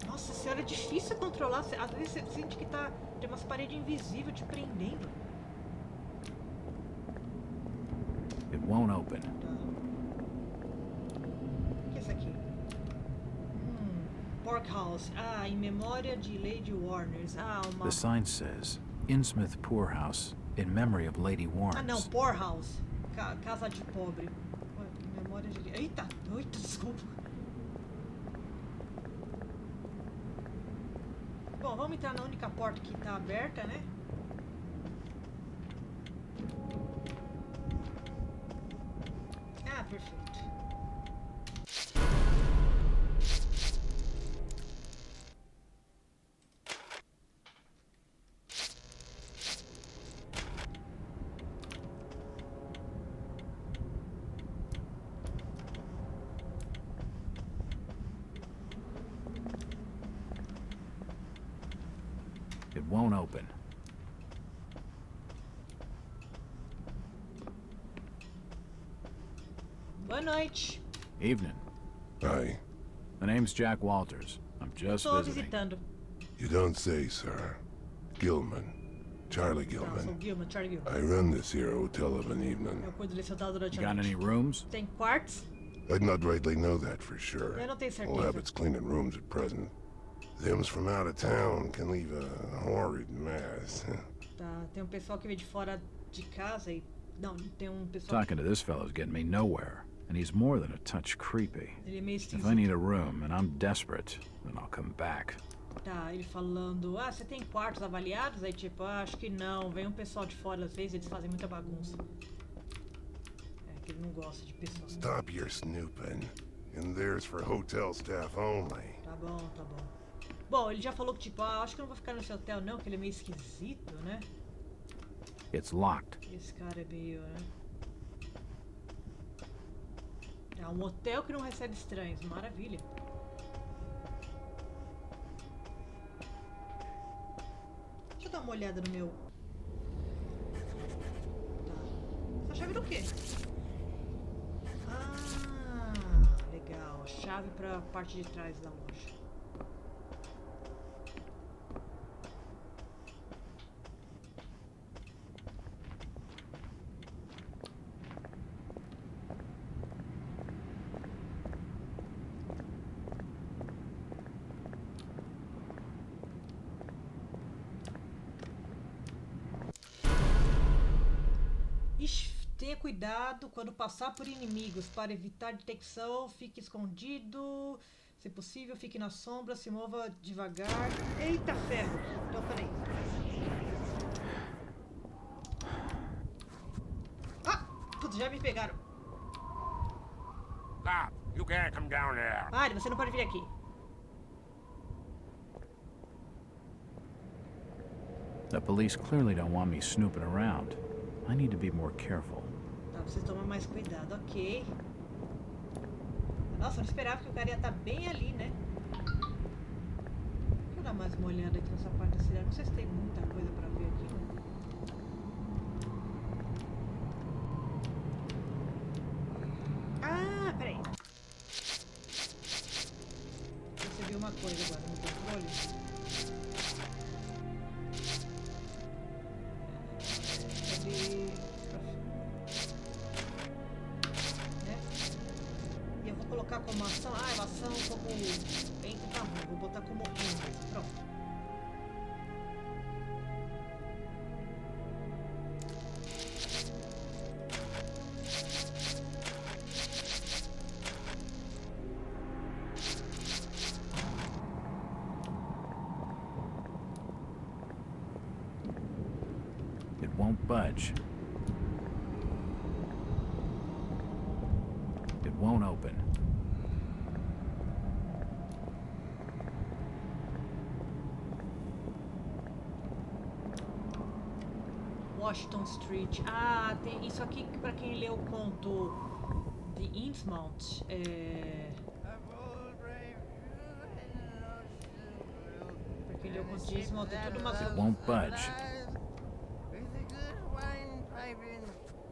Nossa senhora, é difícil controlar. Às vezes você sente que tem umas paredes invisíveis te prendendo. It won't open. Tá. O que é isso aqui? Porkhouse. Ah, em memória de Lady Warners. Ah, uma... The sign says, Innsmouth Poorhouse, in memory of Lady Ah, não, Warnes. Poorhouse. Casa de pobre. Ué, memória de... Eita, desculpa. Bom, vamos entrar na única porta que tá aberta, né? Ah, perfeito. It won't open. Boa noite. Evening. Hi. My name's Jack Walters. I'm just Estou visiting. visitando. You don't say, sir. Gilman. Charlie Não, sou Gilman. Gilman, Charlie Gilman. I run this here hotel of an evening. Eu cuido desse hotel durante You a got noite. any rooms? Tem quartos? I'd not rightly know that for sure. Eu não tenho All certeza. habits cleaning rooms at present. Them's from out of town can leave a horrid mess. Tá, tem um pessoal que veio de fora de casa e... Não, tem um pessoal Talking to this fellow's getting me nowhere, and he's more than a touch creepy. que... Ele é meio If I esquisito. need a room and I'm desperate, then I'll come back. Tá, ele falando... Ah, você tem quartos avaliados? Aí tipo, ah, acho que não. Vem um pessoal de fora às vezes, eles fazem muita bagunça. É que ele não gosta de pessoas. Stop your snooping. And there's for hotel staff only. Tá bom, tá bom. Bom, ele já falou que tipo, ah, acho que eu não vou ficar nesse hotel não, que ele é meio esquisito, né? It's locked. Esse cara é meio, né? É um hotel que não recebe estranhos, maravilha. Deixa eu dar uma olhada no meu... Tá. Essa chave do quê? Ah, legal. Chave pra parte de trás da loja. Tenha cuidado quando passar por inimigos. Para evitar detecção, fique escondido. Se possível, fique na sombra, se mova devagar. Eita ferro! Então, peraí. Ah! Putz, já me pegaram. Stop! You can't come down there. Pare, você não pode vir aqui. The police clearly don't want me snooping around. I need to be more careful. Tá, vocês tomam mais cuidado, ok. Nossa, eu não esperava que o cara ia estar bem ali, né? Deixa eu dar mais uma olhada aqui nessa parte da cidade. Não sei se tem muita coisa pra ver aqui, né? Ah, peraí. Percebi uma coisa agora no controle. Ele... né? E eu vou colocar como ação. Ah, é uma ação como... Entre tá bom, vou botar como entre. Pronto. It won't budge. It won't open. Washington Street. Ah, tem isso aqui que pra quem leu o conto de Innsmouth. Pra quem leu o conto de Innsmouth, é tudo umas... It won't budge.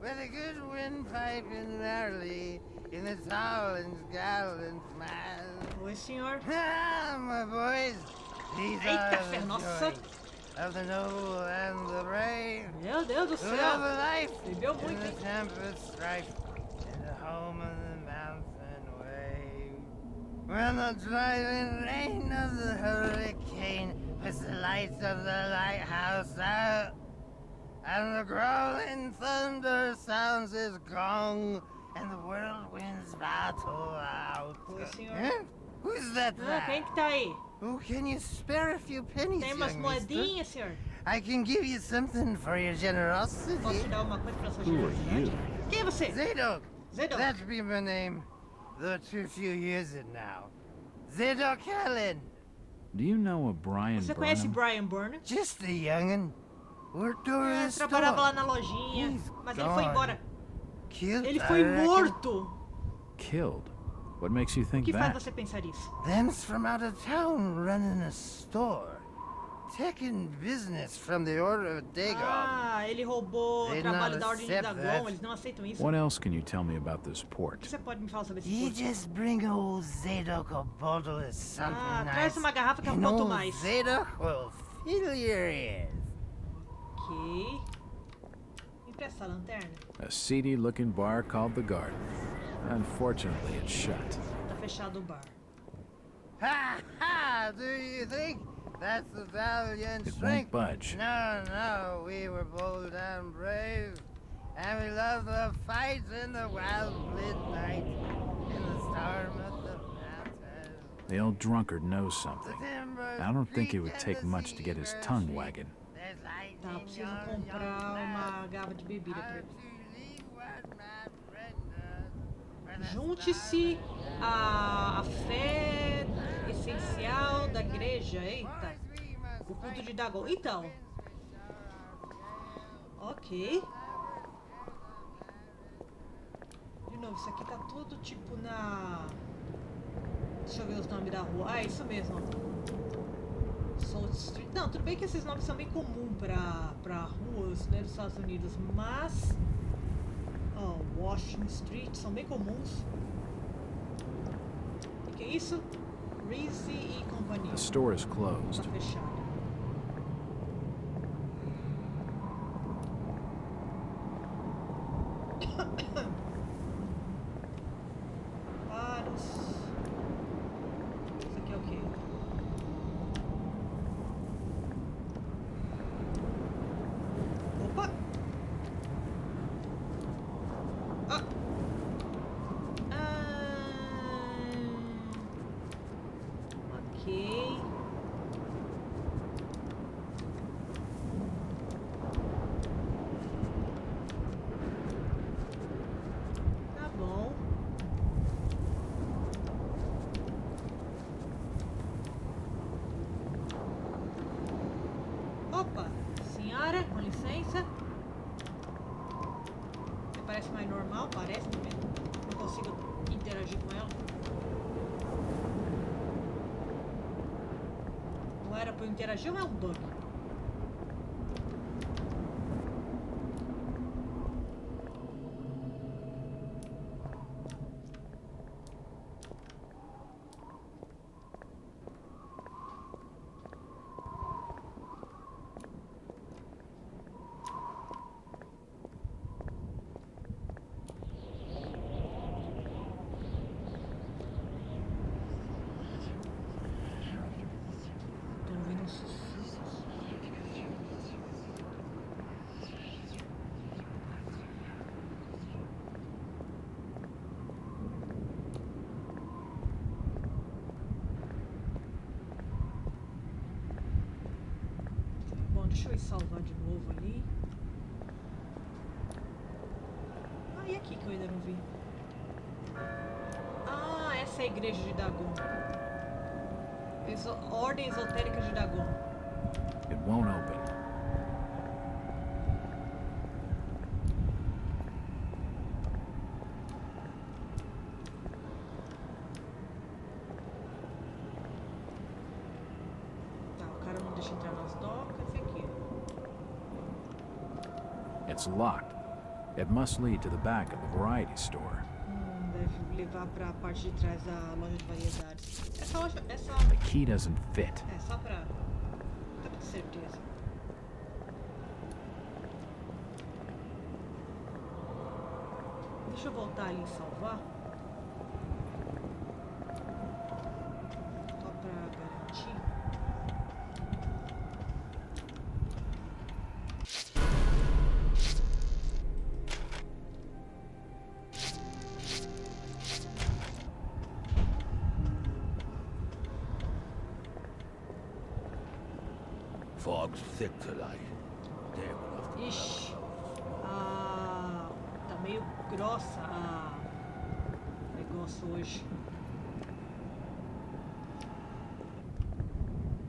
With a good windpipe in early, in the tall and gallant man. Oi, senhor. Ah, my boys, these Eita, are the nossa. joys of the noble and the brave. Meu Deus do Who live a céu. life Bebeu in muito, the hein? tempest strife, in the home of the mountain wave. When the driving rain of the hurricane puts the lights of the lighthouse out, and the growling thunder sounds his gong, and the whirlwinds battle out. Oi, senhor. Huh? Who's that? Ah, quem que tá aí? Oh, can you spare a few pennies, Tem umas young mister? moedinhas, senhor? I can give you something for your generosity. Posso te dar uma coisa pra sua Who are generosidade? you? Quem é você? Zadok. Zadok. That be my name, though too few years it now. Zadok Allen. Do you know a Brian Você conhece Burnham? Brian Burnham? Just a young'un. Worked over É, the store. trabalhava lá na lojinha, He's mas ele foi gone. embora. Killed, Ele I foi reckon. morto. Killed? What makes you O think que faz that? você pensar isso? Them's from out of town running a store. Taking business from the Order of Dagon. Ah, ele roubou o They trabalho not da Ordem de accept Dagon. that. Eles não aceitam isso. What else can you tell me about this O port? que você pode me falar sobre esse You porto? just bring old Zadok a bottle of something Ah, nice. traz uma garrafa que eu and conto old mais. Zadok will fill your ears. Ok. Empresta a lanterna. A seedy-looking bar called The Garden. Unfortunately, it's shut. Tá fechado o bar. Ha ha! Do you think that's the valiant It strength? won't budge. No, we were bold and brave, and we loved the fight in the wild midnight, in the storm of the mountains. The old drunkard knows The something. timber I don't think it creak would and take the much to get his cedar tongue shake. wagging. There's Tá, lightning preciso on comprar your uma mouth. garrafa de bebida pra How ele. to leave what my friend does, for the Junte-se à fé essencial da igreja. Eita. O culto de Dagon. Então. Ok. De novo, isso aqui tá tudo tipo na... Deixa eu ver os nomes da rua. Ah, isso mesmo. Salt Street. Não, tudo bem que esses nomes são bem comuns pra ruas, né, dos Estados Unidos, mas... Ó, Washington Street são bem comuns. O que é isso? Reese e companhia. The store is closed. Tá fechada. Paros. Isso aqui é o quê? Opa! Ah! Ok. pra eu interagir ou é um bug? Bom, deixa eu ir salvar de novo ali. Ah, e aqui que eu ainda não vi? Ah, essa é a igreja de Dagon. Ordem esotérica de Dagon. It won't open. Tá, o cara não deixa entrar nas docas. E aqui? It's locked. It must lead to the back of the variety store. Deve levar pra parte de trás da loja de variedades. Essa loja... The key doesn't fit. É, só pra ter certeza. Deixa eu voltar ali e salvar. Só pra garantir. Fog's thick tonight. Damn enough to Ixi. Tá meio grossa o negócio hoje.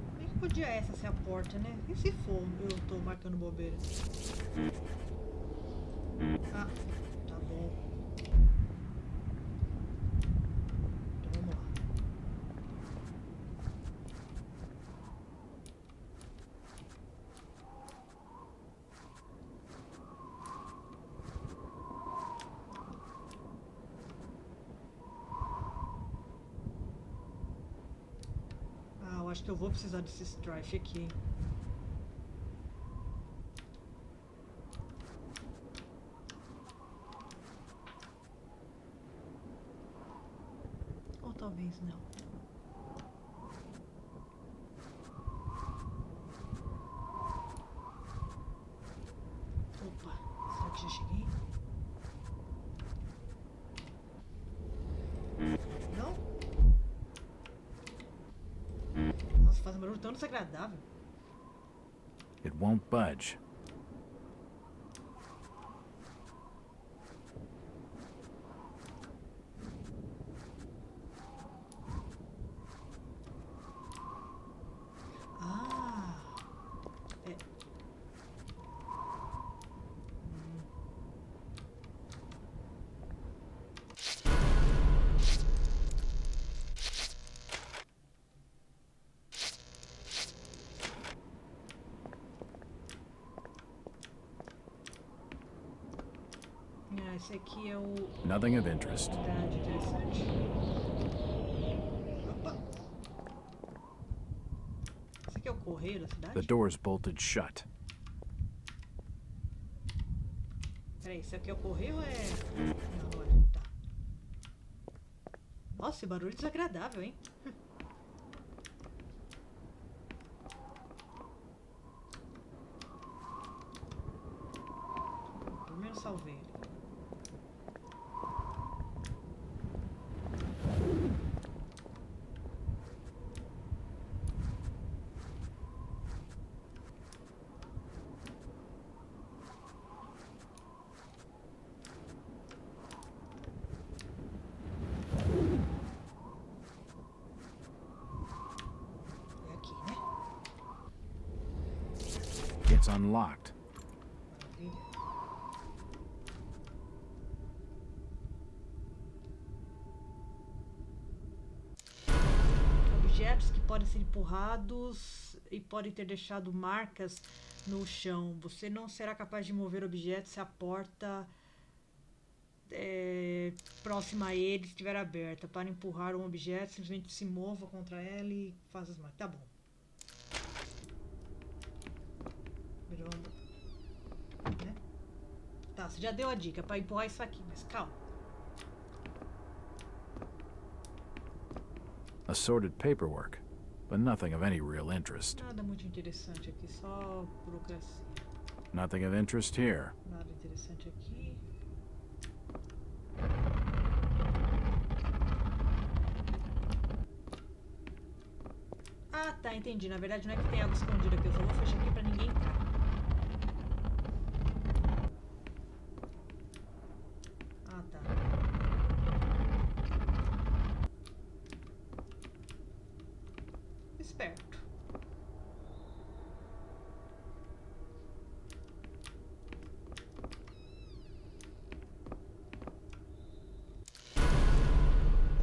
Como é que podia essa ser a porta, né? E se for eu tô marcando bobeira? Ah, tá bom. Então vamos lá. Acho que eu vou precisar desse Strife aqui. Ou talvez não. Opa, será que já cheguei? Não? Nossa, faz um barulho tão desagradável. It won't budge. Ah, é. Esse aqui é o... Nothing of interest. Verdade, interessante. Opa! Esse aqui é o correio da cidade? The door's bolted shut. Peraí, esse aqui é o correio ou é... Não, não é. Tá. Nossa, esse barulho é desagradável, hein? Primeiro salvei ele. It's unlocked. objetos que podem ser empurrados e podem ter deixado marcas no chão. Você não será capaz de mover objetos se a porta próxima a ele estiver aberta. Para empurrar um objeto, simplesmente se mova contra ela e faz as marcas. Tá bom. Vamos, né? Tá, você já deu a dica para empurrar isso aqui, mas calma. Assorted paperwork, but nothing of any real interest. Nada muito interessante aqui, só burocracia. Nothing of interest here. Nada interessante aqui. Ah, tá, entendi. Na verdade não é que tem algo escondido aqui, eu só vou fechar aqui pra ninguém entrar. Ah, tá. Esperto.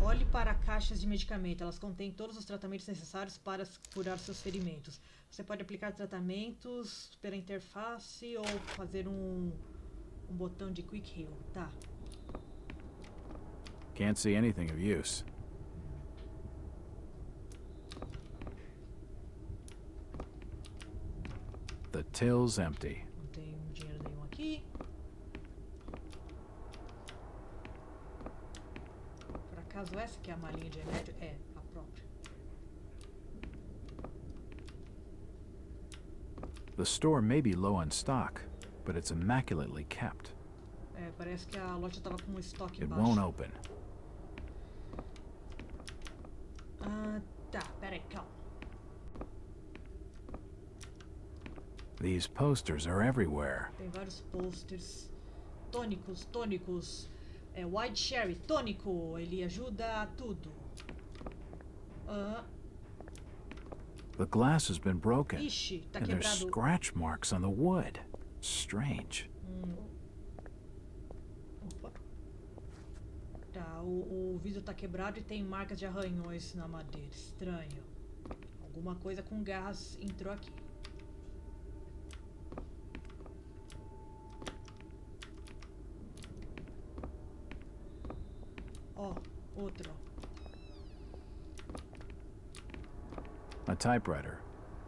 Olhe para caixas de medicamento. Elas contêm todos os tratamentos necessários para curar seus ferimentos. Você pode aplicar tratamentos pela interface ou fazer um botão de Quick Heal. Tá. Can't see anything of use. The till's empty. Não tem dinheiro nenhum aqui. Por acaso essa que é a malinha de remédio? É, a própria. The store may be low on stock, but it's immaculately kept. É, parece que a loja tava com um estoque It baixo. won't open. Ah, tá, peraí, calma. These posters are everywhere. Tem vários posters. Tônicos. É, White Sherry, tônico. Ele ajuda a tudo. The glass has been broken, Ixi, tá and there's quebrado. scratch marks on the wood. Strange. Opa. Tá, o vidro tá quebrado e tem marcas de arranhões na madeira. Estranho. Alguma coisa com gás entrou aqui. Ó, outro. A typewriter.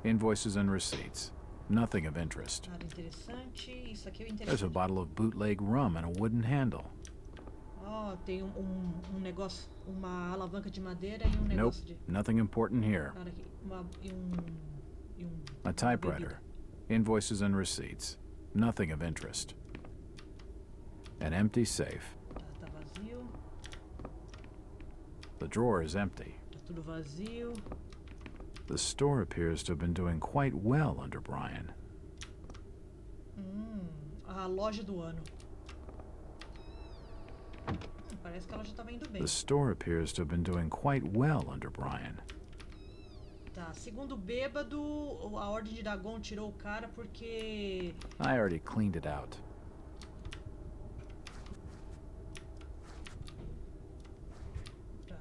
Invoices and receipts. Nothing of interest. Nada interessante. Isso aqui é o There's a interessante. bottle of bootleg rum and a wooden handle. Ó, tem um negócio, uma alavanca de madeira e um Nope, negócio de... nothing important here. Nada aqui. E um A typewriter. Invoices and receipts. Nothing of interest. An empty safe. Tá vazio. The drawer is empty. Tá tudo vazio. The store appears to have been doing quite well under Brian. A loja do ano. Parece que ela já tava indo bem. The store appears to have been doing quite well under Brian. Tá, segundo o bêbado, a Ordem de Dagon tirou o cara porque... I already cleaned it out. Tá.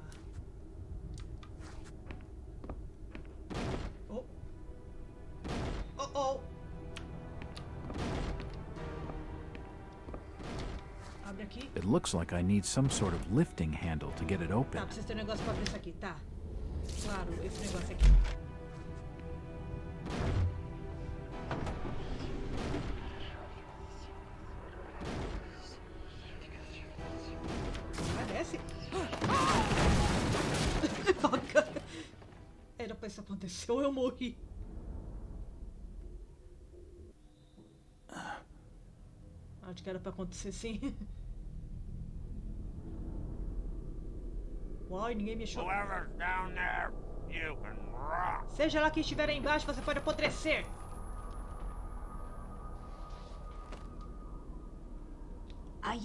Oh. Oh. Abre aqui. It looks like I need some sort of lifting handle to get it Tá, open. precisa ter um negócio pra abrir isso aqui, tá. Claro, esse negócio aqui. Vai, desce. Era pra isso acontecer ou eu morri. Acho que era pra acontecer sim. Uai, ninguém me achou. Whoever's down there, you can rock. Seja lá quem estiver aí embaixo, você pode apodrecer. Ai.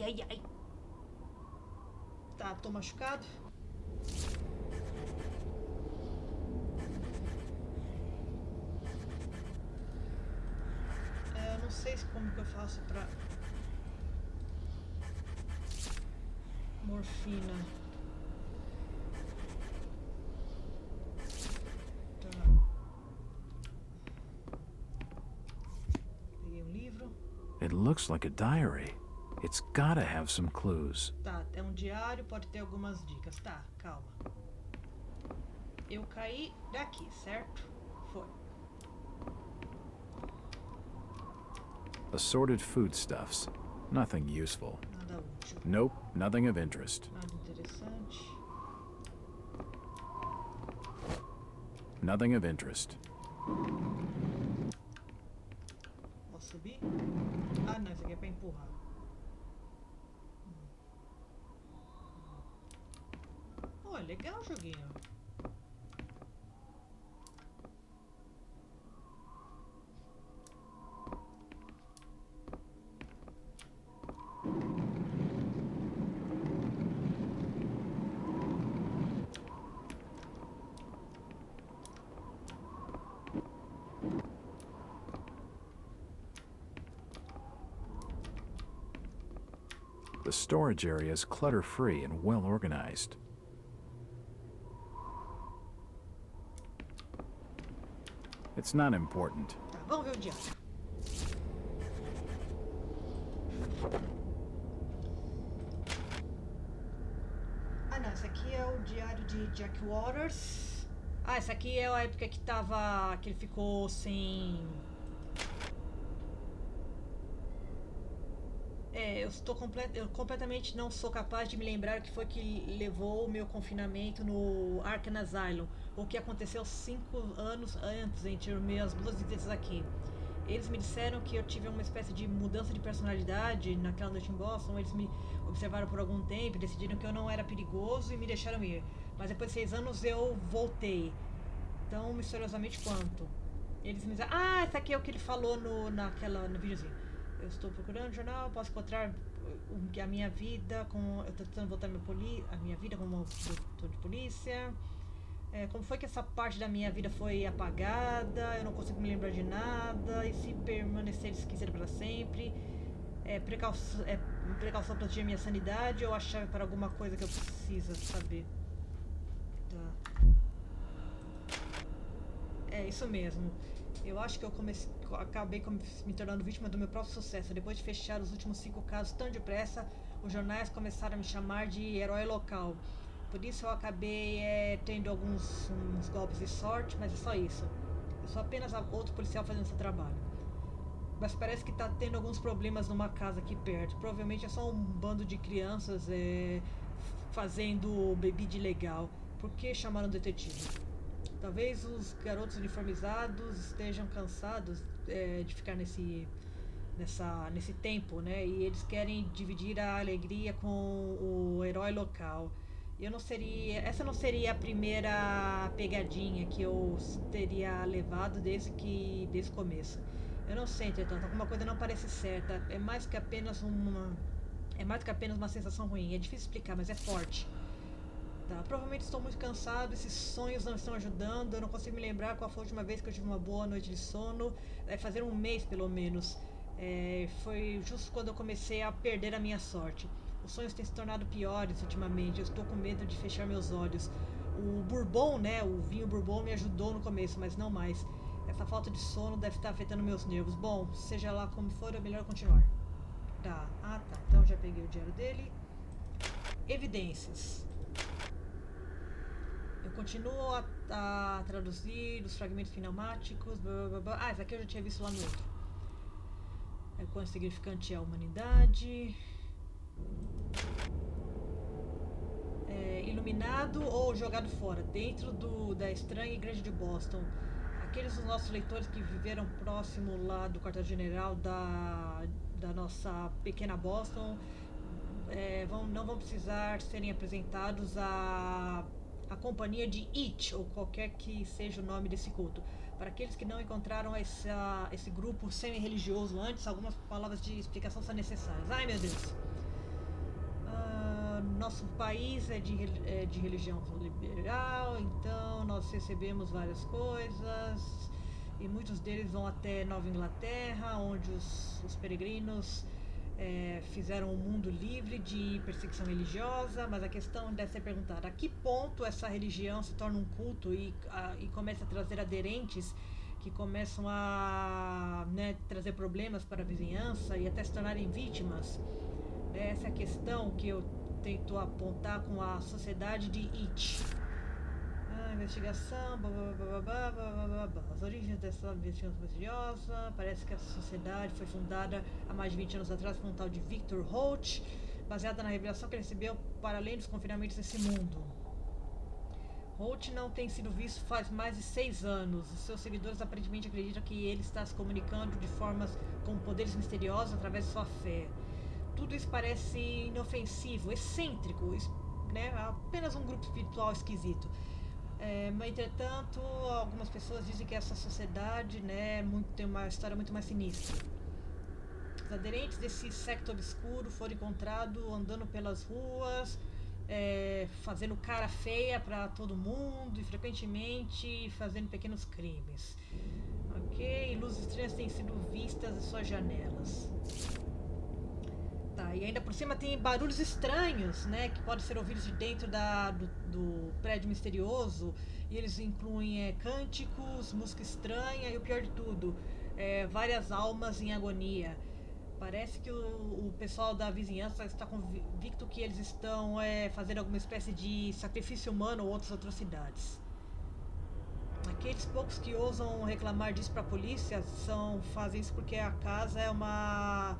Tá, tô machucado. Eu não sei como que eu faço pra... Morfina. looks like a diary. It's gotta have some clues. Tá, é um diário, pode ter algumas dicas. Tá, calma. Eu caí daqui, certo? Foi. Assorted foodstuffs. Nothing useful. Nada útil. Nope, nothing of interest. Nada interessante. Nothing of interest. Posso subir? Ah, não, isso aqui é pra empurrar. Oh, é legal o joguinho. The storage area is clutter-free and well organized. It's not important. Tá, vamos ver o diário. Ah, não, esse aqui é o diário de Jack Waters. Ah, essa aqui é a época que tava... que ele ficou sem... eu completamente não sou capaz de me lembrar o que foi que levou o meu confinamento no Arkham Asylum, o que aconteceu 5 anos antes entre as minhas duas visitas aqui. Eles me disseram que eu tive uma espécie de mudança de personalidade naquela noite em Boston. Eles me observaram por algum tempo e decidiram que eu não era perigoso e me deixaram ir. Mas depois de 6 anos eu voltei. Tão misteriosamente quanto. Eles me disseram... Ah, essa aqui é o que ele falou no videozinho. Eu estou procurando jornal, posso encontrar a minha vida com... Eu estou tentando voltar a minha vida como doutor de polícia. Como foi que essa parte da minha vida foi apagada? Eu não consigo me lembrar de nada. E se permanecer esquecido para sempre? Precaução para proteger minha sanidade ou a chave para alguma coisa que eu preciso saber? Tá. É isso mesmo. Eu acho que eu acabei me tornando vítima do meu próprio sucesso. Depois de fechar os últimos 5 casos tão depressa, os jornais começaram a me chamar de herói local. Por isso eu acabei tendo uns golpes de sorte, mas é só isso. Eu sou apenas outro policial fazendo esse trabalho. Mas parece que tá tendo alguns problemas numa casa aqui perto. Provavelmente é só um bando de crianças fazendo bebida ilegal. Por que chamaram o detetive? Talvez os garotos uniformizados estejam cansados de ficar nesse tempo, né? E eles querem dividir a alegria com o herói local. Essa não seria a primeira pegadinha que eu teria levado desde o começo. Eu não sei, entretanto, alguma coisa não parece certa. É mais que apenas uma sensação ruim. É difícil explicar, mas é forte. Tá, provavelmente estou muito cansado, esses sonhos não estão ajudando, eu não consigo me lembrar qual foi a última vez que eu tive uma boa noite de sono. Vai fazer um mês pelo menos. Foi justo quando eu comecei a perder a minha sorte. Os sonhos têm se tornado piores ultimamente, eu estou com medo de fechar meus olhos. O bourbon, né, o vinho bourbon me ajudou no começo, mas não mais. Essa falta de sono deve estar afetando meus nervos. Bom, seja lá como for, é melhor continuar. Tá, tá, então já peguei o diário dele. Evidências. Eu continuo a traduzir os fragmentos pneumáticos. Blá, blá, blá. Ah, esse aqui eu já tinha visto lá no outro. Quão significante é a humanidade. Iluminado ou jogado fora, dentro da estranha igreja de Boston. Aqueles dos nossos leitores que viveram próximo lá do quartel-general da nossa pequena Boston não vão precisar serem apresentados à companhia de It, ou qualquer que seja o nome desse culto. Para aqueles que não encontraram esse grupo semi-religioso antes, algumas palavras de explicação são necessárias. Ai, meu Deus! Nosso país é de religião liberal, então nós recebemos várias coisas, e muitos deles vão até Nova Inglaterra, onde os peregrinos fizeram um mundo livre de perseguição religiosa. Mas a questão deve ser perguntada: a que ponto essa religião se torna um culto e começa a trazer aderentes que começam a, né, trazer problemas para a vizinhança e até se tornarem vítimas. Essa é a questão que eu tento apontar com a sociedade de It. Investigação, as origens dessa investigação misteriosa. Parece que essa sociedade foi fundada há mais de 20 anos atrás por um tal de Victor Holt, baseada na revelação que ele recebeu para além dos confinamentos desse mundo. Holt não tem sido visto faz mais de 6 anos. Os seus seguidores aparentemente acreditam que ele está se comunicando de formas com poderes misteriosos através de sua fé. Tudo isso parece inofensivo, excêntrico, né? Apenas um grupo espiritual esquisito. Mas, entretanto, algumas pessoas dizem que essa sociedade, né, tem uma história muito mais sinistra. Os aderentes desse secto obscuro foram encontrados andando pelas ruas, fazendo cara feia para todo mundo e frequentemente fazendo pequenos crimes. Ok? Luzes estranhas têm sido vistas em suas janelas. Tá, e ainda por cima tem barulhos estranhos, né, que podem ser ouvidos de dentro do prédio misterioso, e eles incluem cânticos, música estranha e o pior de tudo, várias almas em agonia. Parece que o pessoal da vizinhança está convicto que eles estão fazendo alguma espécie de sacrifício humano ou outras atrocidades. Aqueles poucos que ousam reclamar disso para a polícia fazem isso porque a casa é uma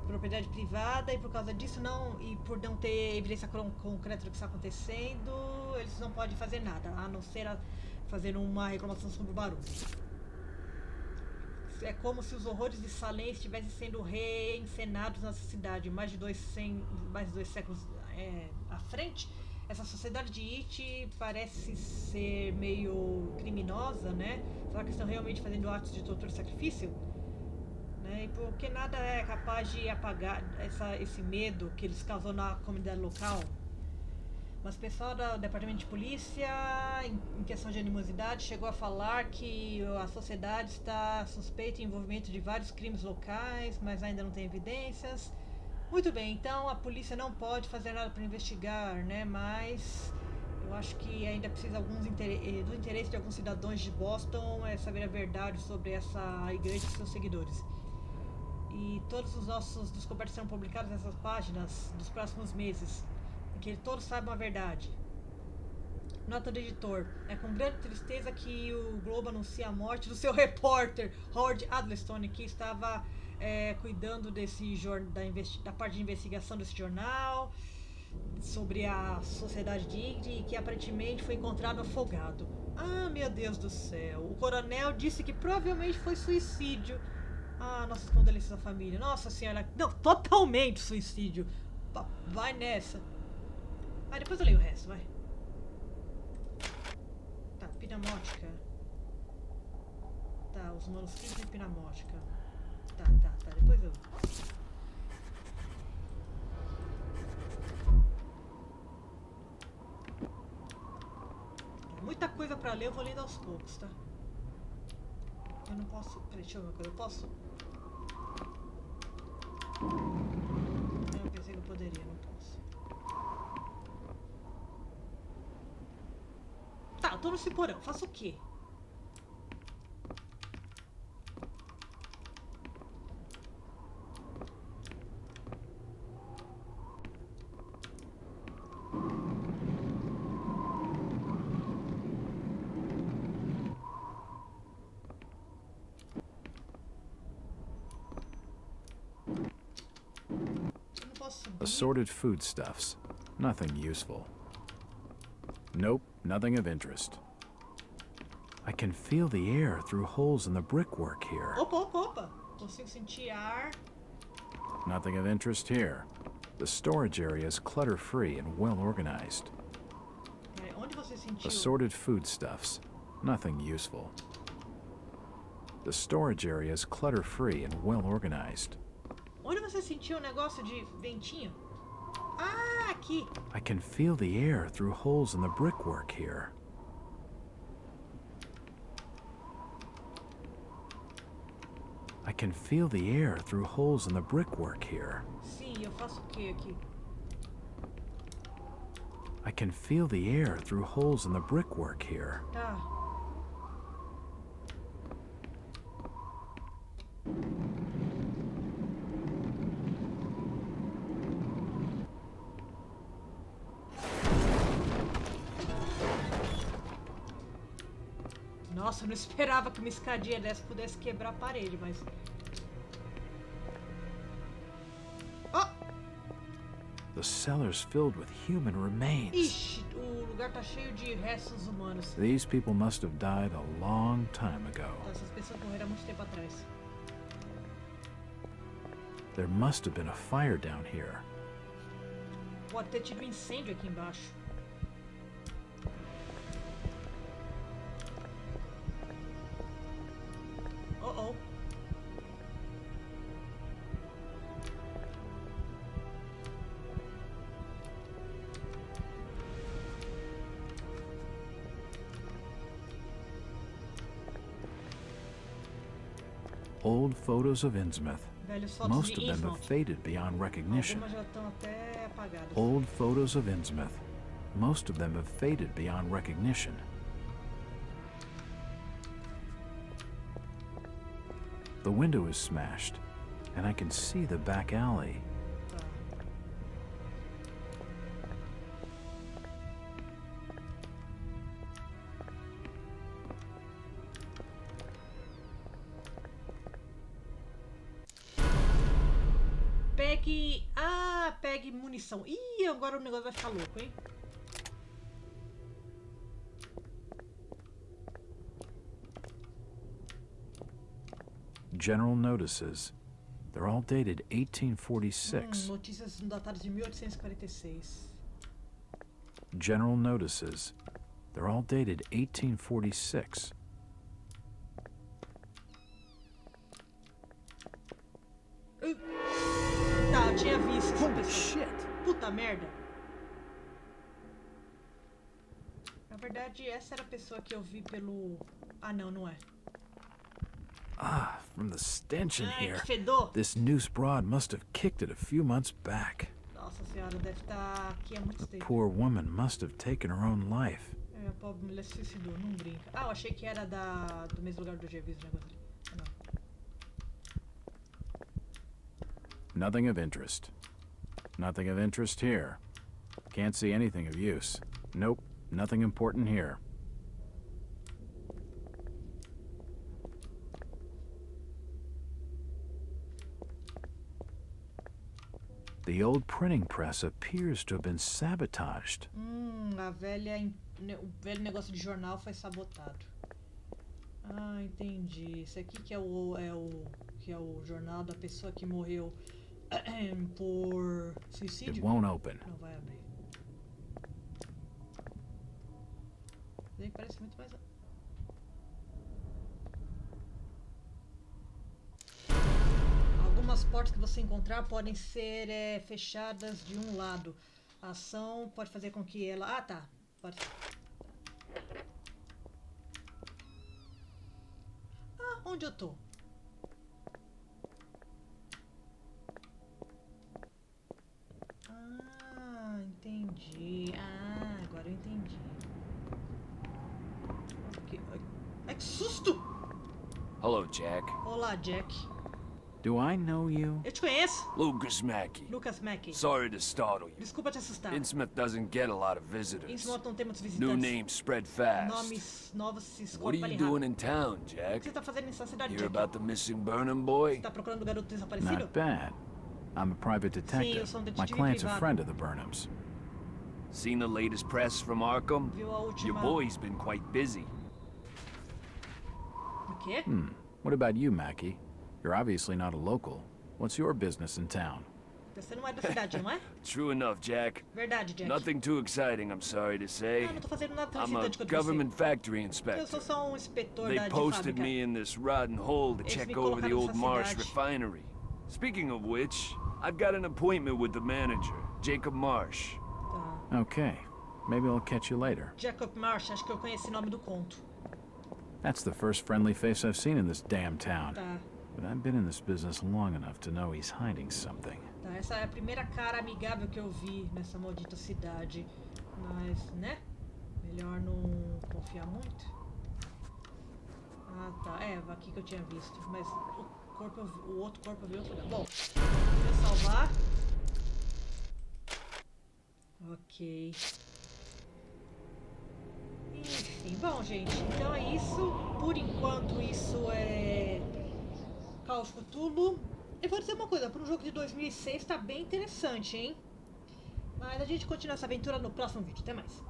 propriedade privada e por causa disso e por não ter evidência concreta do que está acontecendo, eles não podem fazer nada, a não ser fazer uma reclamação sobre o barulho. É como se os horrores de Salem estivessem sendo reencenados nessa cidade mais de 2 séculos à frente. Essa sociedade de It parece ser meio criminosa, né? Será que estão realmente fazendo atos de tortura e sacrifício? Né? Porque nada é capaz de apagar esse medo que eles causam na comunidade local. Mas o pessoal do departamento de polícia, em questão de animosidade, chegou a falar que a sociedade está suspeita de envolvimento de vários crimes locais, mas ainda não tem evidências. Muito bem, então a polícia não pode fazer nada para investigar, né? Mas eu acho que ainda precisa do interesse de alguns cidadãos de Boston saber a verdade sobre essa igreja e seus seguidores. E todos os nossos descobertas serão publicadas nessas páginas nos próximos meses, que todos saibam a verdade. Nota do editor. É com grande tristeza que o Globo anuncia a morte do seu repórter, Howard Adlestone, que estava cuidando da parte de investigação desse jornal, sobre a sociedade de Igre, e que aparentemente foi encontrado afogado. Ah, meu Deus do céu. O coronel disse que provavelmente foi suicídio. Ah, nossas condolências à família. Nossa senhora. Não, totalmente suicídio. Vai nessa. Ah, depois eu leio o resto, vai. Tá, pinamótica. Tá, os manuscritos de pinamótica. Tá, depois eu... Muita coisa pra ler, eu vou lendo aos poucos, tá? Eu não posso... Peraí, deixa eu ver uma coisa, eu posso... Eu pensei que eu poderia, não posso. Tá, eu tô no Ciporão, faço o quê? Assorted foodstuffs. Nothing useful. Nope, nothing of interest. I can feel the air through holes in the brickwork here. Opa! Consigo sentir ar. Nothing of interest here. The storage area is clutter-free and well-organized. Onde você sentiu? Assorted foodstuffs. Nothing useful. The storage area is clutter-free and well-organized. Onde você sentiu o negócio de ventinho? Ah, aqui. I can feel the air through holes in the brickwork here. I can feel the air through holes in the brickwork here. Sim, eu faço o que aqui? I can feel the air through holes in the brickwork here. Tá. Nossa, eu não esperava que uma escadinha dessa pudesse quebrar a parede, mas... Oh! The cellar's filled with human remains. Ixi, o lugar tá cheio de restos humanos. These people must have died a long time ago. Essas pessoas morreram há muito tempo atrás. There must have been a fire down here. Pode ter tido um incêndio aqui embaixo. Oh. Old photos of Innsmouth. Velhos fotos Most de of them have Innsmouth. faded beyond recognition. Algumas já estão até apagadas. Old photos of Innsmouth. Most of them have faded beyond recognition. The window is smashed, and I can see the back alley. Tá. Pegue... Ah, pegue munição. Ih, agora o negócio vai ficar louco, hein? General notices. They're all dated 1846. Notícias datadas de 1846. General notices. They're all dated 1846. Tá, eu tinha visto essa Holy pessoa. shit! Puta merda. Na verdade, essa era a pessoa que eu vi pelo... Ah, não, não é. Ah, from the stench in Ai, here. que fedor. This noose broad must have kicked it a few months back. Nossa senhora, deve estar aqui há muito tempo. Poor woman must have taken her own life. É, a pobre mulher se suicidou, não brinca. Ah, eu achei que era do mesmo lugar do Jervis, o negócio ali. Ah, não. Nothing of interest. Nothing of interest here. Can't see anything of use. Nope, nothing important here. The old printing press appears to have been sabotaged. O velho negócio de jornal foi sabotado. Ah, entendi. Esse aqui que é o jornal da pessoa que morreu por suicídio. It won't open. Não vai abrir. Daí parece muito mais. Algumas portas que você encontrar podem ser fechadas de um lado. A ação pode fazer com que ela... Ah, tá. Pode... Ah, onde eu tô? Ah, entendi. Ah, agora eu entendi. Ok. Ai, que susto! Hello, Jack. Olá, Jack. Do I know you? Eu te conheço? Lucas Mackey. Lucas Mackey. Sorry to startle you. Desculpa te assustar. Innsmouth doesn't get a lot of visitors. Innsmouth não tem muitos New visitantes. names spread fast. Nomes novos se What are espalham you rápido. doing in town, O que Jack? você tá fazendo nessa cidade, Hear Jack? about the missing Burnham boy? Você tá procurando o garoto desaparecido? Not bad. I'm a private detective. eu sou My detetive client's a privado. friend of the Burnhams. Seen the latest press from Arkham? Viu a última... Your boy's been quite busy. O quê? What about you, Mackie? You're obviously not a local. What's your business in town? Você não é da cidade, não é? True enough, Jack. Verdade, Jack. Nothing too exciting, I'm sorry to say. Ah, não tô fazendo nada tão I'm a excitante quanto government você. factory Eu inspector. sou só um inspetor They de posted fábrica. me in this rotten hole to Eles check me over the colocaram old nessa Marsh cidade. refinery. Speaking of which, I've got an appointment with the manager, Jacob Marsh. Tá. Okay. Maybe I'll catch you later. Jacob Marsh, acho que eu conheci o nome do conto. That's the first friendly face I've seen in this damn town. Tá. But I've been in this business long enough to know he's hiding something. Tá, essa é a primeira cara amigável que eu vi nessa maldita cidade. Mas, né? Melhor não confiar muito. Ah, tá. É, aqui que eu tinha visto. Mas o outro corpo veio outro lugar. Bom, deixa eu salvar. Ok. Enfim, bom, gente, então é isso. Por enquanto, isso é Call of Cthulhu. Eu vou dizer uma coisa, para um jogo de 2006 tá bem interessante, hein? Mas a gente continua essa aventura no próximo vídeo. Até mais.